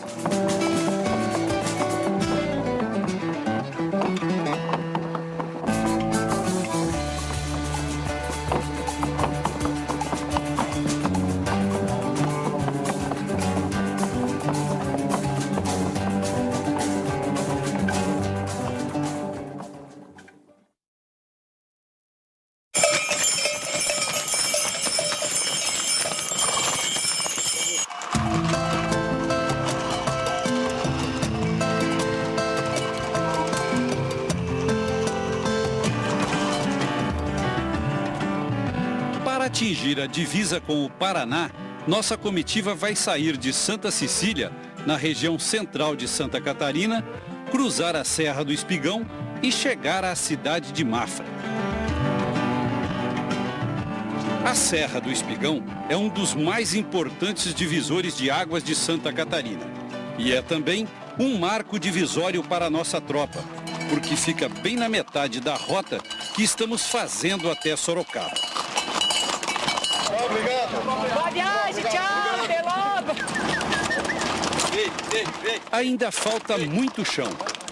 Para atingir a divisa com o Paraná, nossa comitiva vai sair de Santa Cecília, na região central de Santa Catarina, cruzar a Serra do Espigão e chegar à cidade de Mafra. A Serra do Espigão é um dos mais importantes divisores de águas de Santa Catarina. E é também um marco divisório para a nossa tropa, porque fica bem na metade da rota que estamos fazendo até Sorocaba. Obrigado. Boa viagem, tchau, até logo. Ainda falta muito chão,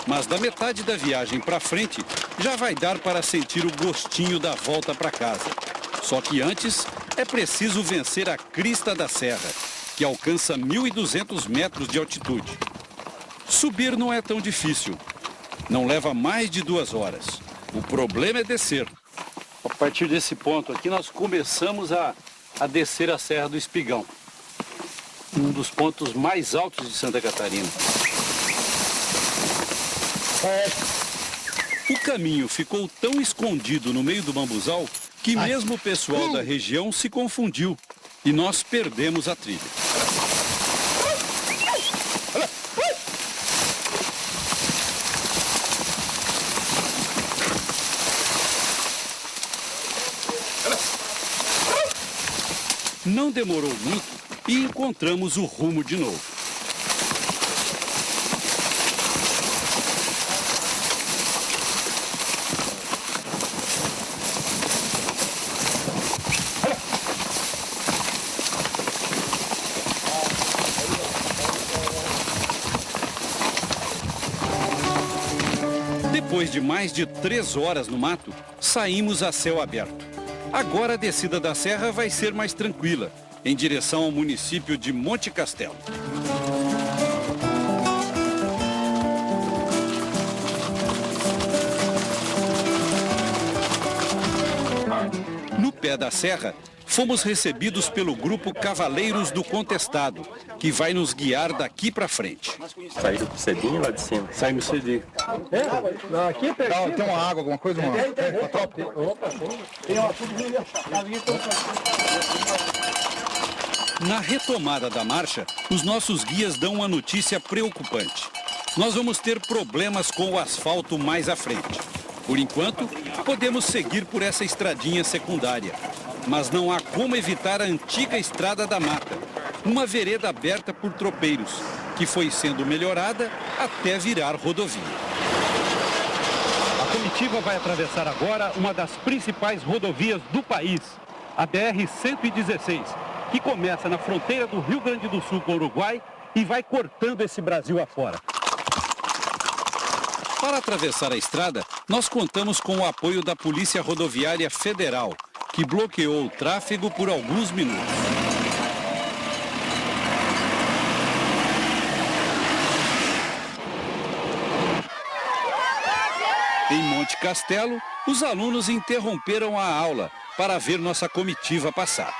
mas da metade da viagem para frente já vai dar para sentir o gostinho da volta para casa. Só que antes é preciso vencer a crista da serra, que alcança 1.200 metros de altitude. Subir não é tão difícil. Não leva mais de 2 horas. O problema é descer. A partir desse ponto aqui nós começamos a descer a Serra do Espigão. Um dos pontos mais altos de Santa Catarina. O caminho ficou tão escondido no meio do bambuzal que mesmo o pessoal da região se confundiu e nós perdemos a trilha. Não demorou muito e encontramos o rumo de novo. Depois de mais de 3 horas no mato, saímos a céu aberto. Agora a descida da serra vai ser mais tranquila, em direção ao município de Monte Castelo. No pé da serra, fomos recebidos pelo grupo Cavaleiros do Contestado, que vai nos guiar daqui para frente. Saíram cedinho lá de cima? Saímos cedinho. Aqui tem uma água, alguma coisa? Uma tropa? Na retomada da marcha, os nossos guias dão uma notícia preocupante. Nós vamos ter problemas com o asfalto mais à frente. Por enquanto, podemos seguir por essa estradinha secundária. Mas não há como evitar a antiga Estrada da Mata, uma vereda aberta por tropeiros, que foi sendo melhorada até virar rodovia. A comitiva vai atravessar agora uma das principais rodovias do país, a BR-116, que começa na fronteira do Rio Grande do Sul com o Uruguai e vai cortando esse Brasil afora. Para atravessar a estrada, nós contamos com o apoio da Polícia Rodoviária Federal, que bloqueou o tráfego por alguns minutos. Castelo, os alunos interromperam a aula para ver nossa comitiva passar.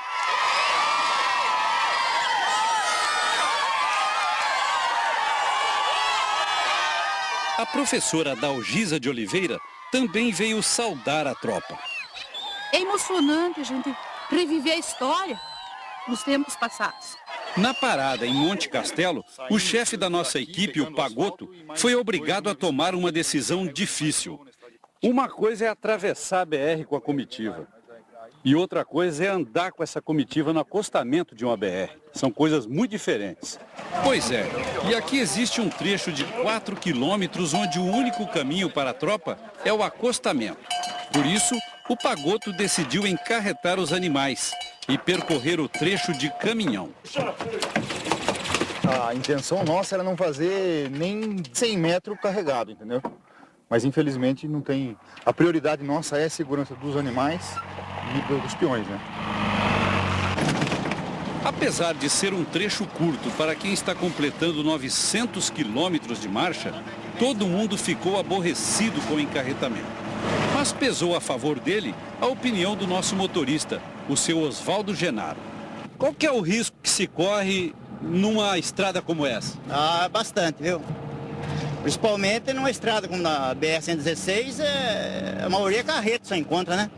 A professora Dalgisa de Oliveira também veio saudar a tropa. É emocionante a gente reviver a história dos tempos passados. Na parada em Monte Castelo, o chefe da nossa equipe, o Pagoto, foi obrigado a tomar uma decisão difícil. Uma coisa é atravessar a BR com a comitiva. E outra coisa é andar com essa comitiva no acostamento de uma BR. São coisas muito diferentes. Pois é, e aqui existe um trecho de 4 quilômetros onde o único caminho para a tropa é o acostamento. Por isso, o Pagoto decidiu encarretar os animais e percorrer o trecho de caminhão. A intenção nossa era não fazer nem 100 metros carregado, entendeu? Mas infelizmente não tem... A prioridade nossa é a segurança dos animais e dos peões, né? Apesar de ser um trecho curto para quem está completando 900 quilômetros de marcha, todo mundo ficou aborrecido com o encarretamento. Mas pesou a favor dele a opinião do nosso motorista, o seu Oswaldo Genaro. Qual que é o risco que se corre numa estrada como essa? Ah, bastante, viu? Principalmente numa estrada como na BR-116, a maioria é carreta só encontra, né?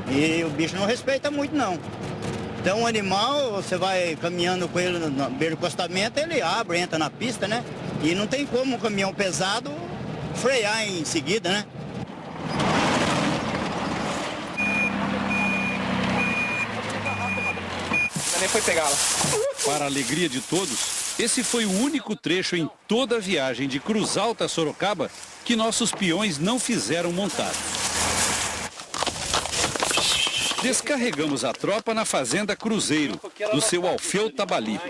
E o bicho não respeita muito, não. Então o animal, você vai caminhando com ele na beira do acostamento, ele abre, entra na pista, né? E não tem como um caminhão pesado frear em seguida, né? Nem foi pegá-la. Para a alegria de todos, esse foi o único trecho em toda a viagem de Cruz Alta a Sorocaba que nossos peões não fizeram montados. Descarregamos a tropa na fazenda Cruzeiro, do seu Alfeu Tabalipa.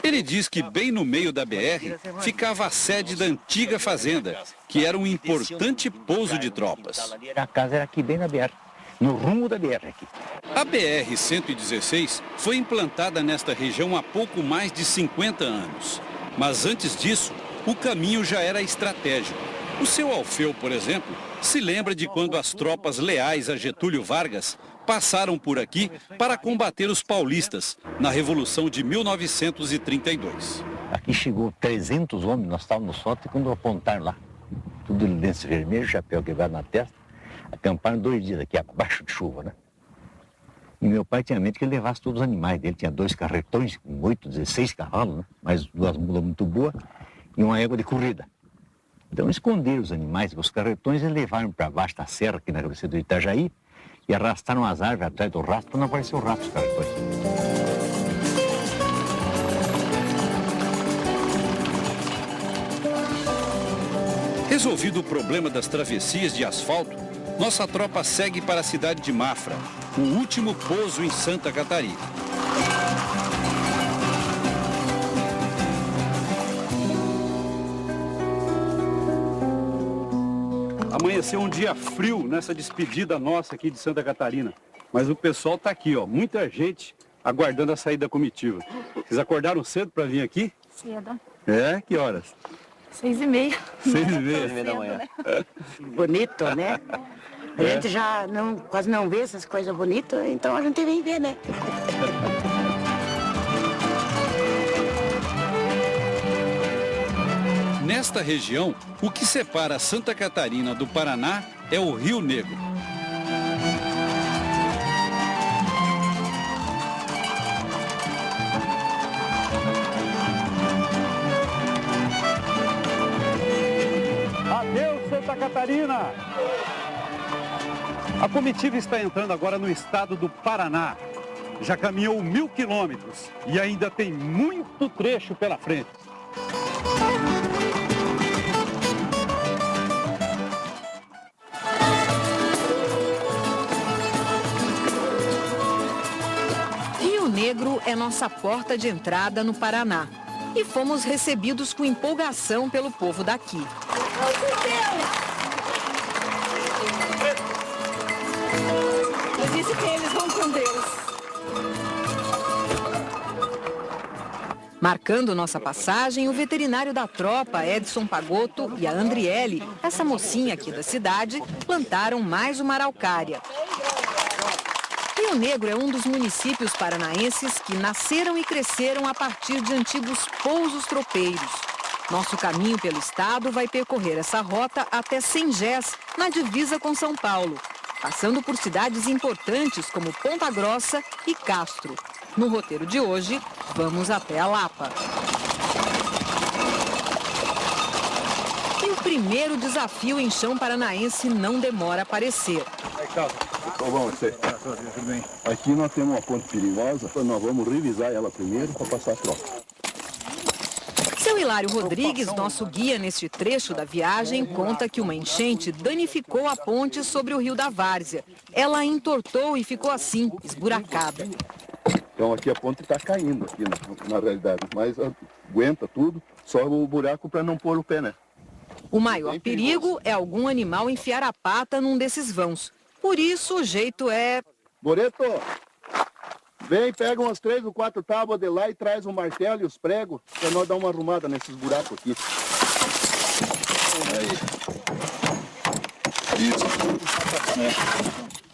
Ele diz que bem no meio da BR ficava a sede da antiga fazenda, que era um importante pouso de tropas. A casa era aqui bem na BR, no rumo da BR aqui. A BR-116 foi implantada nesta região há pouco mais de 50 anos. Mas antes disso, o caminho já era estratégico. O seu Alfeu, por exemplo, se lembra de quando as tropas leais a Getúlio Vargas passaram por aqui para combater os paulistas na Revolução de 1932. Aqui chegou 300 homens, nós estávamos no sótão, e quando apontaram lá, tudo de lenço vermelho, chapéu quebrado na testa, acamparam 2 dias aqui, abaixo de chuva, né? E meu pai tinha mente que ele levasse todos os animais dele, tinha 2 carretões com 8, 16 cavalos, né? Mais 2 mulas muito boas e uma égua de corrida. Então esconderam os animais, os carretões, e levaram para baixo da serra, aqui na cabeceira do Itajaí, e arrastaram as árvores atrás do rastro para não aparecer o rastro dos carretões. Resolvido o problema das travessias de asfalto, nossa tropa segue para a cidade de Mafra, o último pouso em Santa Catarina. Amanheceu um dia frio nessa despedida nossa aqui de Santa Catarina. Mas o pessoal está aqui, ó, muita gente aguardando a saída da comitiva. Vocês acordaram cedo para vir aqui? Cedo. É? Que horas? 6h30. 6h30 da manhã. Bonito, né? A gente já quase não vê essas coisas bonitas, então a gente vem ver, né? Nesta região, o que separa Santa Catarina do Paraná é o Rio Negro. Adeus, Santa Catarina! A comitiva está entrando agora no estado do Paraná. Já caminhou 1000 quilômetros e ainda tem muito trecho pela frente. Rio Negro é nossa porta de entrada no Paraná. E fomos recebidos com empolgação pelo povo daqui. Eu disse que eles vão com Deus. Marcando nossa passagem, o veterinário da tropa, Edson Pagotto, e a Andriele, essa mocinha aqui da cidade, plantaram mais uma araucária. Rio Negro é um dos municípios paranaenses que nasceram e cresceram a partir de antigos pousos tropeiros. Nosso caminho pelo estado vai percorrer essa rota até Sengés, na divisa com São Paulo, passando por cidades importantes como Ponta Grossa e Castro. No roteiro de hoje, vamos até a Lapa. E o primeiro desafio em chão paranaense não demora a aparecer. Bom, aqui nós temos uma ponte perigosa, nós vamos revisar ela primeiro para passar a troca. Seu Hilário Rodrigues, nosso guia neste trecho da viagem, conta que uma enchente danificou a ponte sobre o Rio da Várzea. Ela entortou e ficou assim, esburacada. Então aqui a ponte está caindo, aqui na realidade, mas aguenta tudo, só o buraco para não pôr o pé, né? O maior perigo é algum animal enfiar a pata num desses vãos. Por isso o jeito é... Boreto, vem, pega umas 3 ou 4 tábuas de lá e traz o martelo e os pregos para nós dar uma arrumada nesses buracos aqui.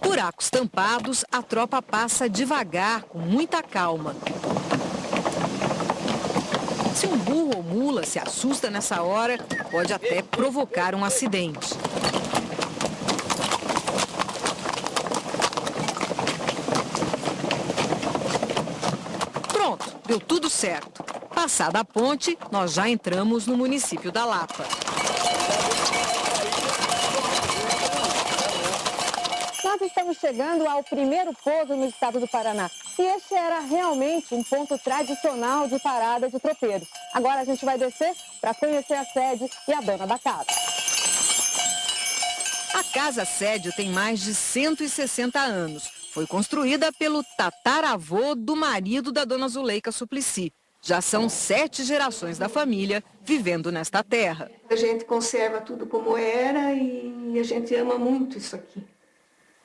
Buracos tampados, a tropa passa devagar, com muita calma. Se um burro ou mula se assusta nessa hora, pode até provocar um acidente. Pronto, deu tudo certo. Passada a ponte, nós já entramos no município da Lapa. Nós estamos chegando ao primeiro pouso no estado do Paraná. E este era realmente um ponto tradicional de parada de tropeiros. Agora a gente vai descer para conhecer a sede e a dona da casa. A casa sede tem mais de 160 anos. Foi construída pelo tataravô do marido da dona Zuleika Suplicy. Já são 7 gerações da família vivendo nesta terra. A gente conserva tudo como era e a gente ama muito isso aqui.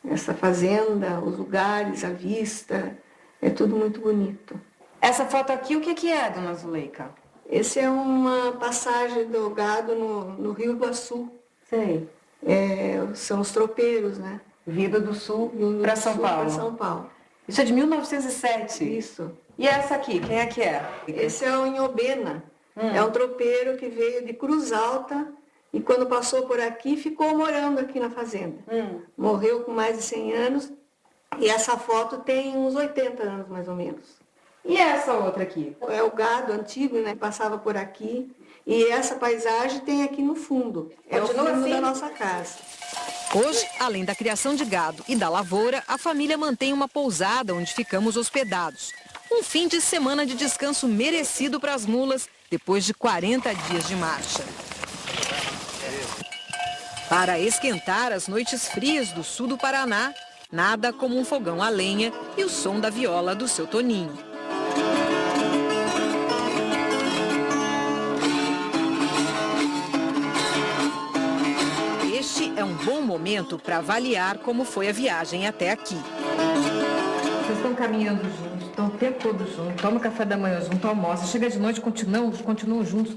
Essa fazenda, os lugares, a vista, é tudo muito bonito. Essa foto aqui, o que é, dona Zuleika? Esse é uma passagem do gado no Rio Iguaçu. Sei. São os tropeiros, né? Vinda do Sul para São Paulo. Para São Paulo. Isso é de 1907? Isso. E essa aqui, quem é que é? Esse é o Inhobena. É um tropeiro que veio de Cruz Alta e quando passou por aqui ficou morando aqui na fazenda. Morreu com mais de 100 anos e essa foto tem uns 80 anos mais ou menos. E essa outra aqui? É o gado antigo, né? Passava por aqui e essa paisagem tem aqui no fundo. É o fundo assim? da nossa casa. Hoje, além da criação de gado e da lavoura, a família mantém uma pousada onde ficamos hospedados. Um fim de semana de descanso merecido para as mulas depois de 40 dias de marcha. Para esquentar as noites frias do sul do Paraná, nada como um fogão a lenha e o som da viola do seu Toninho. Este é um bom momento para avaliar como foi a viagem até aqui. Vocês estão caminhando juntos, estão o tempo todo juntos, tomam café da manhã junto, almoçam, chega de noite, continuam juntos.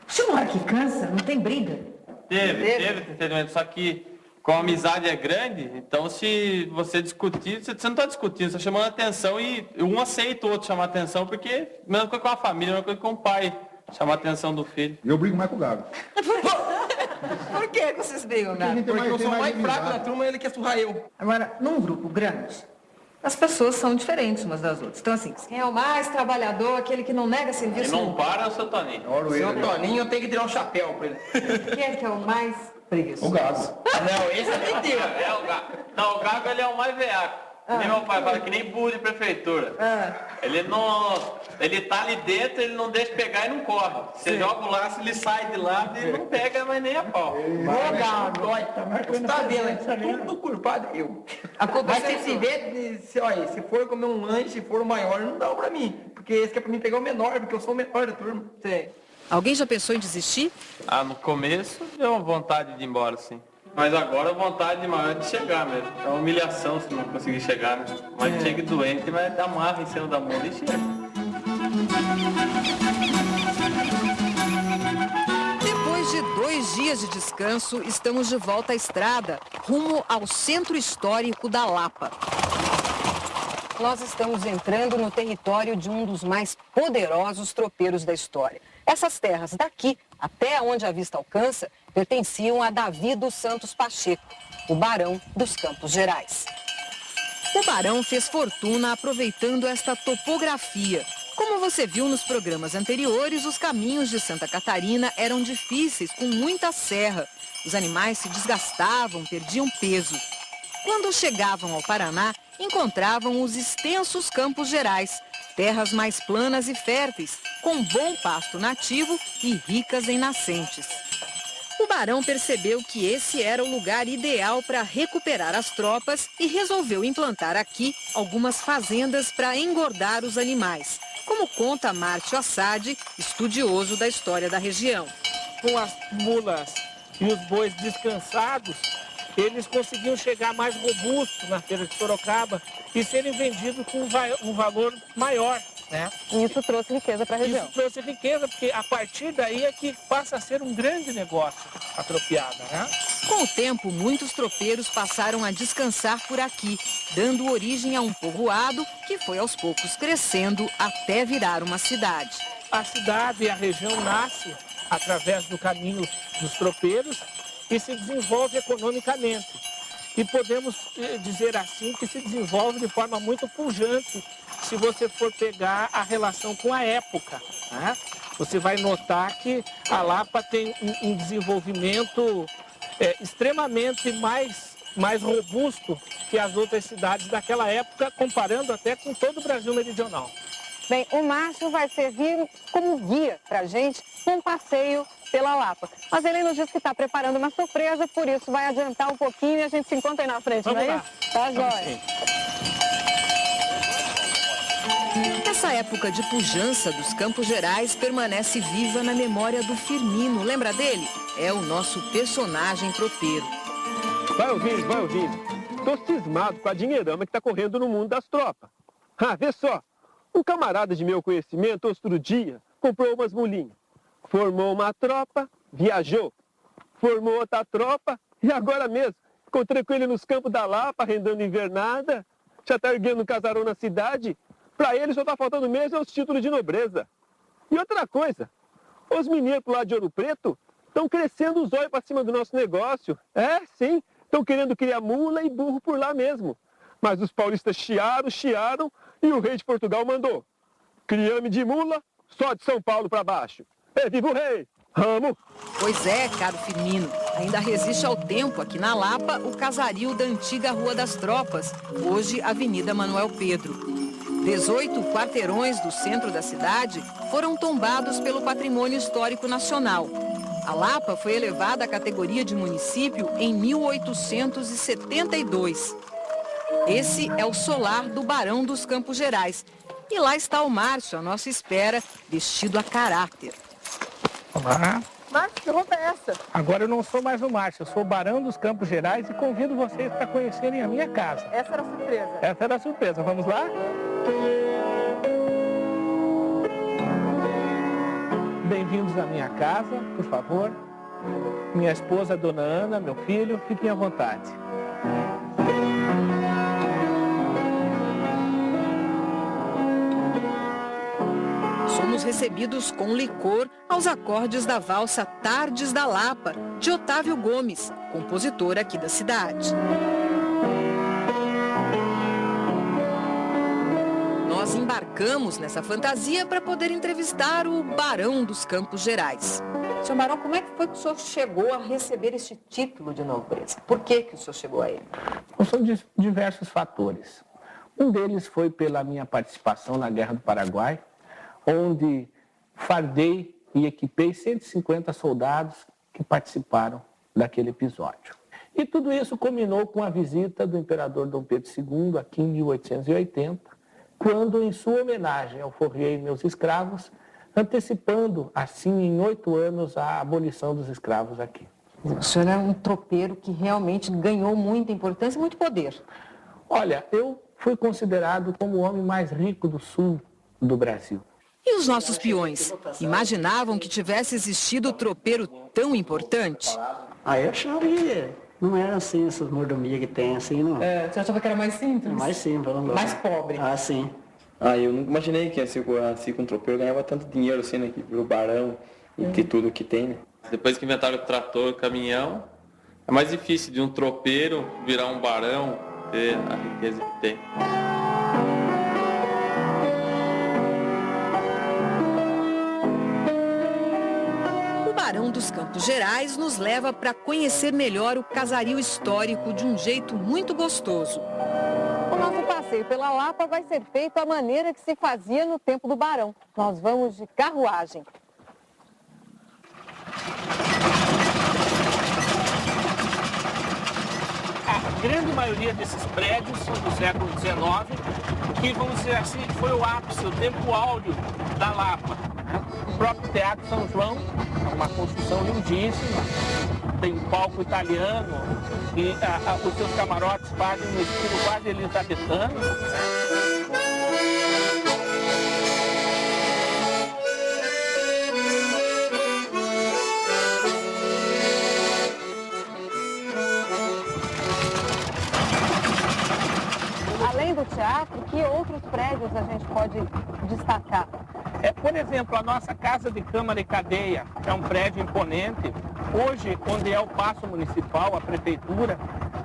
Chega uma hora que cansa, não tem briga? Teve entendimento, só que como a amizade é grande, então se você discutir, você não está discutindo, você está chamando a atenção e um aceita o outro chamar a atenção, porque mesma coisa com a família, mesma coisa com o pai, chamar a atenção do filho. Eu brigo mais com o Gago. Por que vocês brigam, Gago? Porque eu sou mais fraco na turma e ele quer surrar eu. Agora, num grupo grande, as pessoas são diferentes umas das outras. Então, assim, quem é o mais trabalhador, aquele que não nega serviço? Quem não para é o seu Toninho. O seu Toninho, eu tenho que tirar um chapéu pra ele. Quem é que é o mais preguiçoso? O Gago. Não, esse é mentira. É o Gago. Não, o Gago ele é o mais veaco. Que nem meu pai fala, que nem burro de prefeitura. Ele tá ali dentro, ele não deixa pegar e não corre. Você joga o laço, ele sai de lá e não pega mais nem a pau. Você tá vendo, tudo culpado é eu. Mas se for comer um lanche, se for o maior, não dá pra mim. Porque esse que é pra mim pegar o menor, porque eu sou o menor da turma. Alguém já pensou em desistir? No começo deu uma vontade de ir embora, sim. Mas agora a vontade maior é de chegar mesmo. É uma humilhação se não conseguir chegar, né? Mas chega doente, mas dá marra em cima da mão e chega. dias de descanso, estamos de volta à estrada, rumo ao centro histórico da Lapa. Nós estamos entrando no território de um dos mais poderosos tropeiros da história. Essas terras daqui, até onde a vista alcança, pertenciam a Davi dos Santos Pacheco, o barão dos Campos Gerais. O barão fez fortuna aproveitando esta topografia. Como você viu nos programas anteriores, os caminhos de Santa Catarina eram difíceis, com muita serra. Os animais se desgastavam, perdiam peso. Quando chegavam ao Paraná, encontravam os extensos Campos Gerais, terras mais planas e férteis, com bom pasto nativo e ricas em nascentes. O barão percebeu que esse era o lugar ideal para recuperar as tropas e resolveu implantar aqui algumas fazendas para engordar os animais, como conta Márcio Assad, estudioso da história da região. Com as mulas e os bois descansados, eles conseguiam chegar mais robustos na feira de Sorocaba e serem vendidos com um valor maior, né? E isso trouxe riqueza para a região. Isso trouxe riqueza, porque a partir daí é que passa a ser um grande negócio a tropeada, né? Com o tempo, muitos tropeiros passaram a descansar por aqui, dando origem a um povoado que foi aos poucos crescendo até virar uma cidade. A cidade e a região nasce através do caminho dos tropeiros e se desenvolve economicamente. E podemos dizer assim que se desenvolve de forma muito pujante se você for pegar a relação com a época, né? Você vai notar que a Lapa tem um desenvolvimento extremamente mais robusto que as outras cidades daquela época, comparando até com todo o Brasil meridional. Bem, o Márcio vai servir como guia para a gente num passeio pela Lapa. Mas ele nos disse que está preparando uma surpresa, por isso vai adiantar um pouquinho e a gente se encontra aí na frente, Vamos não é lá. isso? Tá jóia. Essa época de pujança dos Campos Gerais permanece viva na memória do Firmino. Lembra dele? É o nosso personagem tropeiro. Vai ouvindo, vai ouvindo. Tô cismado com a dinheirama que tá correndo no mundo das tropas. Ah, vê só. Um camarada de meu conhecimento, outro dia, comprou umas mulinhas. Formou uma tropa, viajou. Formou outra tropa e agora mesmo. Encontrei com ele nos campos da Lapa, arrendando invernada. Já tá erguendo um casarão na cidade. Pra ele só tá faltando mesmo os títulos de nobreza. E outra coisa, os mineiros pro lado de Ouro Preto estão crescendo os olhos pra cima do nosso negócio. É, sim, estão querendo criar mula e burro por lá mesmo. Mas os paulistas chiaram e o rei de Portugal mandou. Criame de mula, só de São Paulo pra baixo. É, viva o rei! Vamos! Pois é, caro Firmino, ainda resiste ao tempo aqui na Lapa o casario da antiga Rua das Tropas, hoje Avenida Manuel Pedro. 18 quarteirões do centro da cidade foram tombados pelo Patrimônio Histórico Nacional. A Lapa foi elevada à categoria de município em 1872. Esse é o solar do Barão dos Campos Gerais. E lá está o Márcio, à nossa espera, vestido a caráter. Olá. Márcio, que roupa é essa? Agora eu não sou mais o Márcio, eu sou o Barão dos Campos Gerais e convido vocês para conhecerem a minha casa. Essa era a surpresa. Essa era a surpresa. Vamos lá? Bem-vindos à minha casa, por favor. Minha esposa, Dona Ana, meu filho, fiquem à vontade. Somos recebidos com licor aos acordes da valsa Tardes da Lapa, de Otávio Gomes, compositor aqui da cidade. Nós embarcamos nessa fantasia para poder entrevistar o Barão dos Campos Gerais. Senhor Barão, como é que foi que o senhor chegou a receber este título de nobreza? Por que o senhor chegou a ele? São diversos fatores. Um deles foi pela minha participação na Guerra do Paraguai, onde fardei e equipei 150 soldados que participaram daquele episódio. E tudo isso culminou com a visita do imperador Dom Pedro II, aqui em 1880, quando, em sua homenagem ao Forrei e meus escravos, antecipando, assim, em 8 anos, a abolição dos escravos aqui. O senhor é um tropeiro que realmente ganhou muita importância e muito poder. Olha, eu fui considerado como o homem mais rico do sul do Brasil. E os nossos peões? Imaginavam que tivesse existido tropeiro tão importante? Eu achava que não era assim, essas mordomias que tem, assim, não. Você achava que era mais simples? Mais simples. Mais pobre? Sim. Eu nunca imaginei que assim, com um tropeiro ganhava tanto dinheiro assim, né? Que virou barão e de tudo que tem, né? Depois que inventaram o trator, o caminhão, é mais difícil de um tropeiro virar um barão, ter a riqueza que tem. O Barão dos Campos Gerais nos leva para conhecer melhor o casario histórico de um jeito muito gostoso. O nosso passeio pela Lapa vai ser feito à maneira que se fazia no tempo do Barão. Nós vamos de carruagem. A grande maioria desses prédios são do século XIX, que, vamos dizer assim, foi o ápice, o tempo áureo da Lapa. O próprio Teatro São João é uma construção lindíssima, tem um palco italiano e os seus camarotes fazem um estilo quase elisabetano. Além do teatro, que outros prédios a gente pode destacar? Por exemplo, a nossa Casa de Câmara e Cadeia é um prédio imponente. Hoje, onde é o Paço Municipal, a Prefeitura,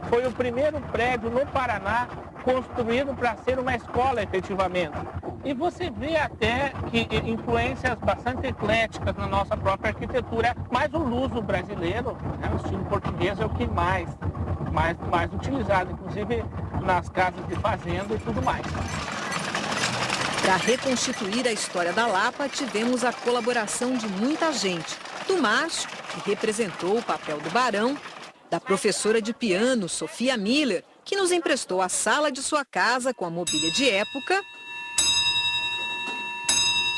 foi o primeiro prédio no Paraná construído para ser uma escola efetivamente. E você vê até que influências bastante ecléticas na nossa própria arquitetura, mas o luso brasileiro, o estilo português é o que mais utilizado, inclusive nas casas de fazenda e tudo mais. Para reconstituir a história da Lapa, tivemos a colaboração de muita gente. Do Márcio, que representou o papel do Barão, da professora de piano, Sofia Miller, que nos emprestou a sala de sua casa com a mobília de época,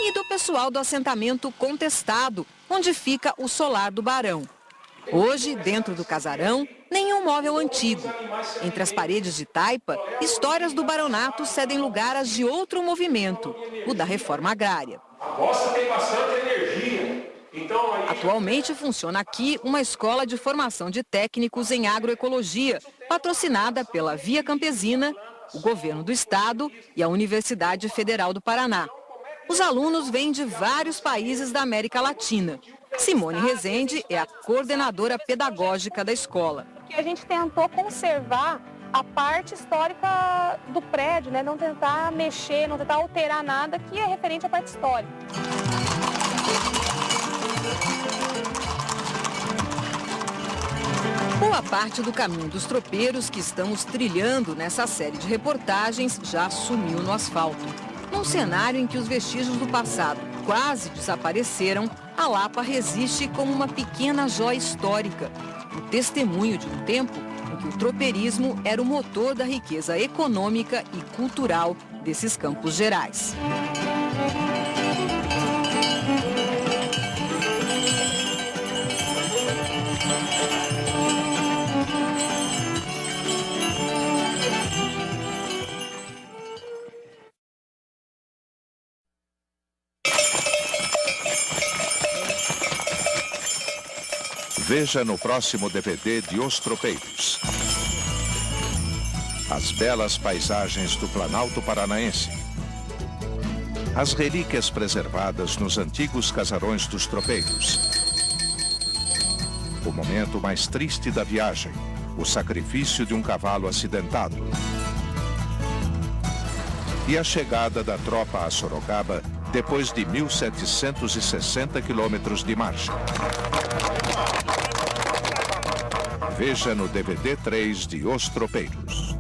e do pessoal do assentamento Contestado, onde fica o solar do Barão. Hoje, dentro do casarão, nenhum móvel antigo. Entre as paredes de taipa, histórias do baronato cedem lugar às de outro movimento, o da reforma agrária. A roça tem bastante energia. Atualmente funciona aqui uma escola de formação de técnicos em agroecologia, patrocinada pela Via Campesina, o governo do estado e a Universidade Federal do Paraná. Os alunos vêm de vários países da América Latina. Simone Rezende é a coordenadora pedagógica da escola. A gente tentou conservar a parte histórica do prédio, não tentar mexer, não tentar alterar nada que é referente à parte histórica. Boa parte do caminho dos tropeiros que estamos trilhando nessa série de reportagens já sumiu no asfalto. Num cenário em que os vestígios do passado quase desapareceram, a Lapa resiste como uma pequena joia histórica, o testemunho de um tempo em que o tropeirismo era o motor da riqueza econômica e cultural desses Campos Gerais. Veja no próximo DVD de Os Tropeiros. As belas paisagens do Planalto Paranaense. As relíquias preservadas nos antigos casarões dos tropeiros. O momento mais triste da viagem, o sacrifício de um cavalo acidentado. E a chegada da tropa a Sorocaba depois de 1.760 quilômetros de marcha. Veja no DVD 3 de Os Tropeiros.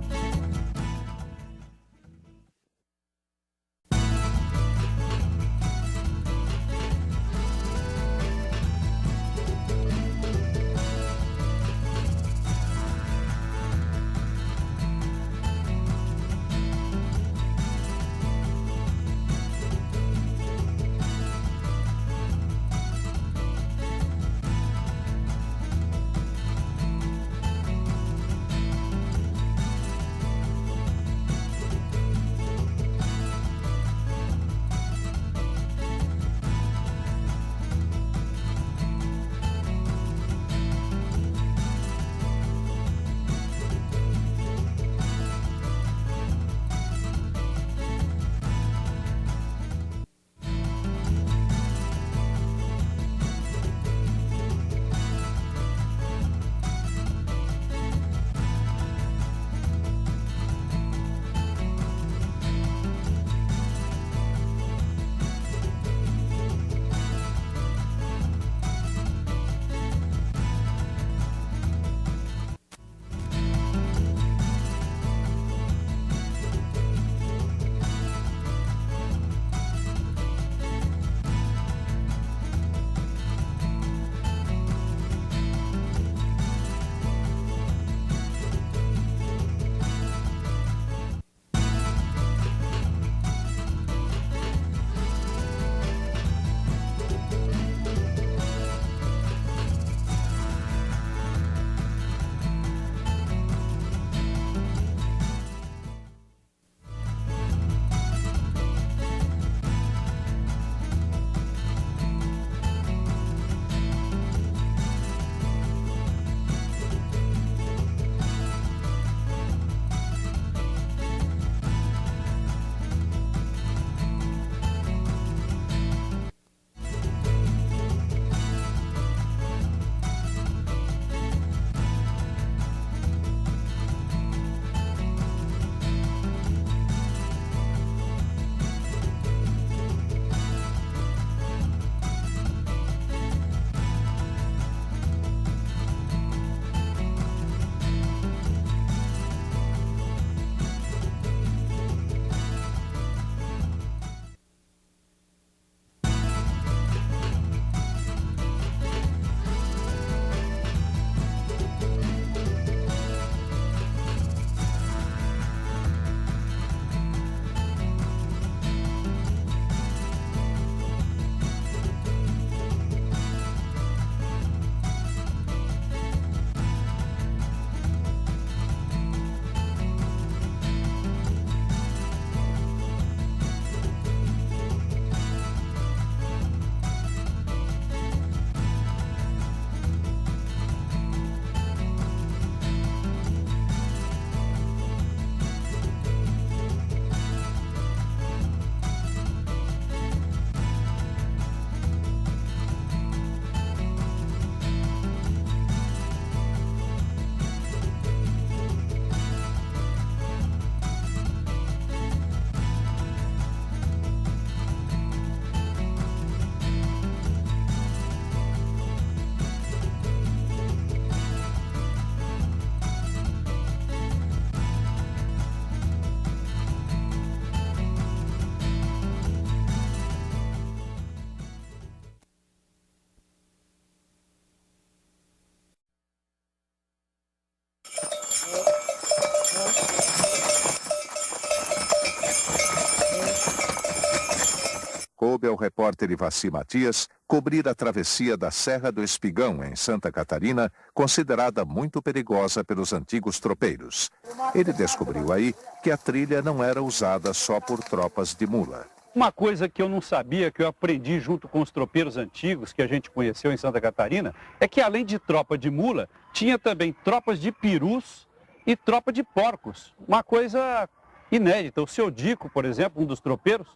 repórter Ivaci Matias cobrir a travessia da Serra do Espigão, em Santa Catarina, considerada muito perigosa pelos antigos tropeiros. Ele descobriu aí que a trilha não era usada só por tropas de mula. Uma coisa que eu não sabia, que eu aprendi junto com os tropeiros antigos que a gente conheceu em Santa Catarina, é que além de tropa de mula, tinha também tropas de perus e tropa de porcos. Uma coisa inédita. O seu Dico, por exemplo, um dos tropeiros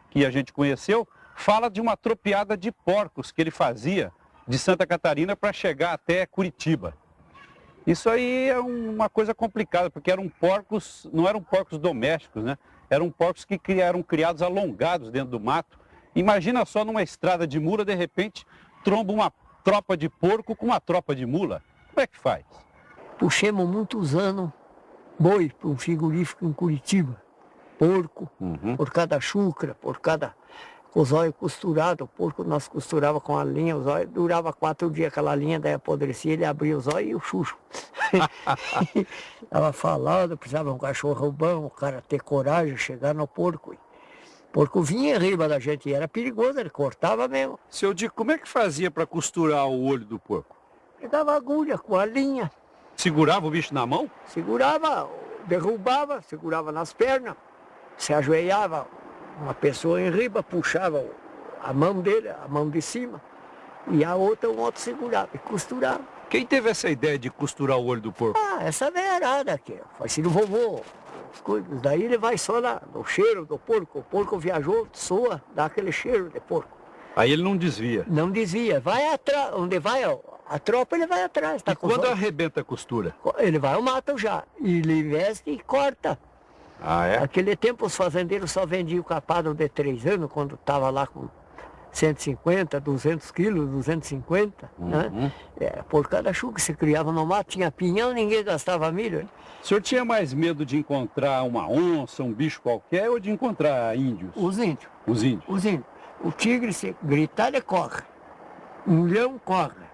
que a gente conheceu, fala de uma tropeada de porcos que ele fazia de Santa Catarina para chegar até Curitiba. Isso aí é uma coisa complicada, porque eram porcos, não eram porcos domésticos, né? Eram porcos que eram criados alongados dentro do mato. Imagina só numa estrada de mula, de repente, tromba uma tropa de porco com uma tropa de mula. Como é que faz? Puxemos muitos anos boi para um frigorífico em Curitiba. Porco, por cada chúcara, por cada o zóio costurado. O porco nós costurava com a linha, o zóio durava 4 dias, aquela linha daí apodrecia, ele abria o zóio e o chucho. Estava falando, precisava de um cachorro bom, o cara ter coragem de chegar no porco. O porco vinha em riba da gente e era perigoso, ele cortava mesmo. Seu Dico, como é que fazia para costurar o olho do porco? Pegava agulha com a linha. Segurava o bicho na mão? Segurava, derrubava, segurava nas pernas, se ajoelhava uma pessoa em riba, puxava a mão dele, a mão de cima, e a outra, um outro segurava e costurava. Quem teve essa ideia de costurar o olho do porco? Ah, essa velharada aqui, faz assim no vovô. Daí ele vai só no cheiro do porco. O porco viajou, soa, dá aquele cheiro de porco. Aí ele não desvia? Não desvia, vai atrás, onde vai a tropa, ele vai atrás. Tá, e quando arrebenta a costura? Ele vai ao mato já, e ele veste e corta. Ah, é? Naquele tempo os fazendeiros só vendiam capado de 3 anos, quando estava lá com 150, 200 quilos, 250, né? Por cada chuva que se criava no mato, tinha pinhão, ninguém gastava milho. O senhor tinha mais medo de encontrar uma onça, um bicho qualquer, ou de encontrar índios? Os índios. Os índios? Os índios. O tigre, se gritar, ele corre. Um leão corre.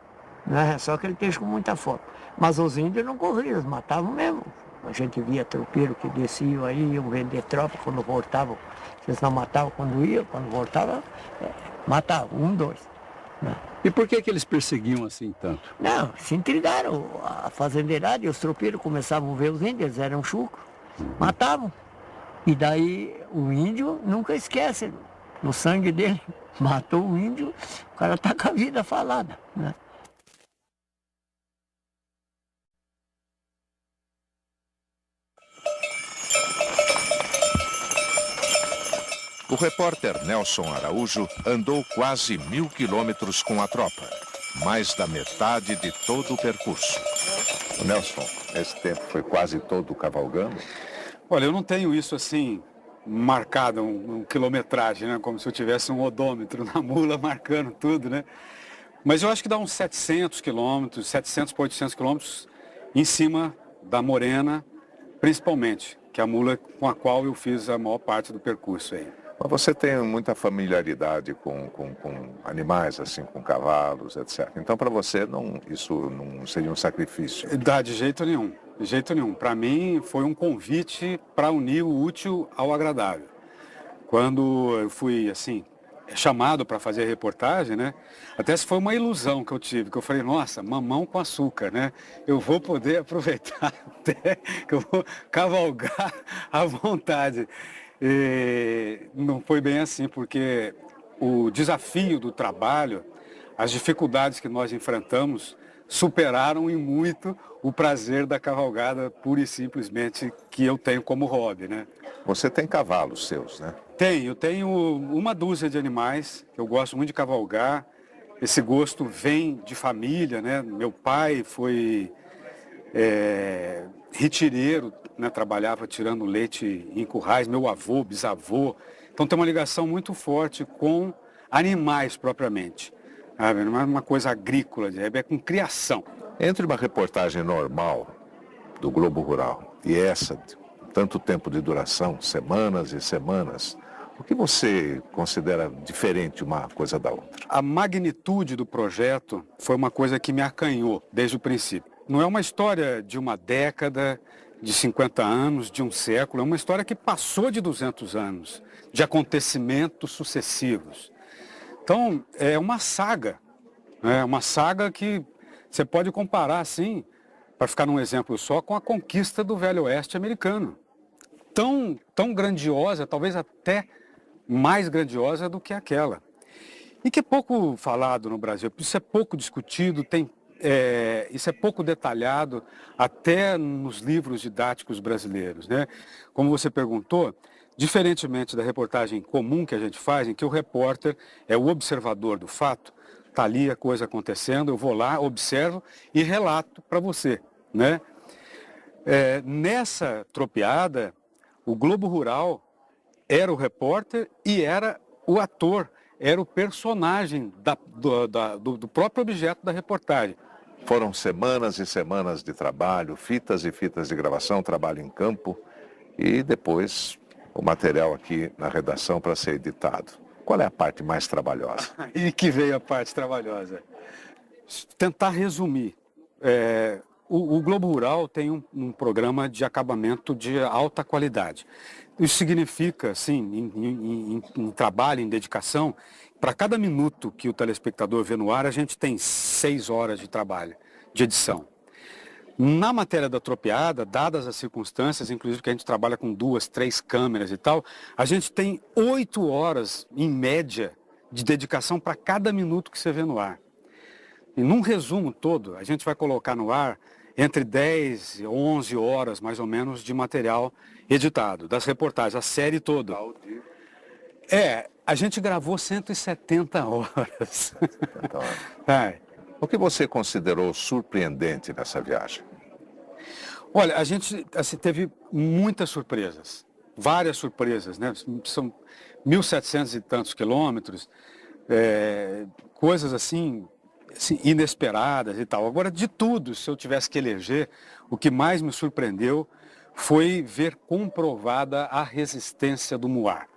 Né? Só que ele tem com muita fome. Mas os índios não corriam, eles matavam mesmo. A gente via tropeiro que desciam aí, iam vender tropa, quando voltavam, eles não matavam quando iam, quando voltavam, matavam, 1, 2. Né? E por que eles perseguiam assim tanto? Não, se intrigaram, a fazendeirada e os tropeiros começavam a ver os índios, eles eram chucros, matavam. E daí o índio nunca esquece, no sangue dele, matou o índio, o cara tá com a vida falada. Né? O repórter Nelson Araújo andou quase 1000 quilômetros com a tropa, mais da metade de todo o percurso. Nelson, esse tempo foi quase todo cavalgando? Olha, eu não tenho isso assim marcado, um quilometragem, né? Como se eu tivesse um odômetro na mula marcando tudo, né? Mas eu acho que dá uns 700 quilômetros, 700 para 800 quilômetros em cima da Morena, principalmente, que é a mula com a qual eu fiz a maior parte do percurso aí. Mas você tem muita familiaridade com animais, assim, com cavalos, etc. Então, para você, isso não seria um sacrifício? Dá, de jeito nenhum. De jeito nenhum. Para mim, foi um convite para unir o útil ao agradável. Quando eu fui, assim, chamado para fazer a reportagem, né? Até se foi uma ilusão que eu tive, que eu falei, nossa, mamão com açúcar, né? Eu vou poder aproveitar até que eu vou cavalgar à vontade. E não foi bem assim, porque o desafio do trabalho, as dificuldades que nós enfrentamos, superaram em muito o prazer da cavalgada, pura e simplesmente, que eu tenho como hobby, né? Você tem cavalos seus, né? Eu tenho uma dúzia de animais, que eu gosto muito de cavalgar. Esse gosto vem de família, né? Meu pai foi retireiro, né? Trabalhava tirando leite em currais, meu avô, bisavô. Então tem uma ligação muito forte com animais propriamente. Não é uma coisa agrícola, é com criação. Entre uma reportagem normal do Globo Rural e essa, tanto tempo de duração, semanas e semanas, o que você considera diferente uma coisa da outra? A magnitude do projeto foi uma coisa que me acanhou desde o princípio. Não é uma história de uma década, de 50 anos, de um século, é uma história que passou de 200 anos, de acontecimentos sucessivos. Então, é uma saga. É uma saga que você pode comparar, assim, para ficar num exemplo só, com a conquista do Velho Oeste americano. Tão grandiosa, talvez até mais grandiosa do que aquela. E que é pouco falado no Brasil, isso é pouco discutido, isso é pouco detalhado até nos livros didáticos brasileiros, né? Como você perguntou, diferentemente da reportagem comum que a gente faz, em que o repórter é o observador do fato, está ali a coisa acontecendo, eu vou lá, observo e relato para você, né? Nessa tropeada, o Globo Rural era o repórter e era o ator, era o personagem do próprio objeto da reportagem. Foram semanas e semanas de trabalho, fitas e fitas de gravação, trabalho em campo e depois o material aqui na redação para ser editado. Qual é a parte mais trabalhosa? E que veio a parte trabalhosa. Tentar resumir. O Globo Rural tem um programa de acabamento de alta qualidade. Isso significa, assim, em trabalho, em dedicação, para cada minuto que o telespectador vê no ar, a gente tem 6 horas de trabalho, de edição. Na matéria da tropeada, dadas as circunstâncias, inclusive que a gente trabalha com 2, 3 câmeras e tal, a gente tem 8 horas, em média, de dedicação para cada minuto que você vê no ar. E num resumo todo, a gente vai colocar no ar entre 10 e 11 horas, mais ou menos, de material editado, das reportagens, a série toda. A gente gravou 170 horas. O que você considerou surpreendente nessa viagem? Olha, a gente teve muitas surpresas, várias surpresas, né? São 1.700 e tantos quilômetros, coisas assim, inesperadas e tal. Agora, de tudo, se eu tivesse que eleger, o que mais me surpreendeu foi ver comprovada a resistência do muar,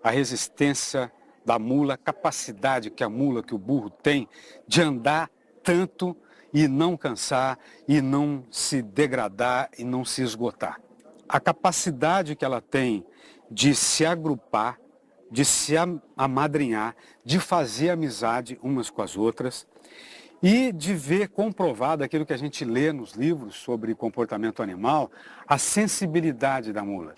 a resistência da mula, a capacidade que a mula, que o burro tem de andar tanto e não cansar, e não se degradar e não se esgotar. A capacidade que ela tem de se agrupar, de se amadrinhar, de fazer amizade umas com as outras e de ver comprovado aquilo que a gente lê nos livros sobre comportamento animal, a sensibilidade da mula.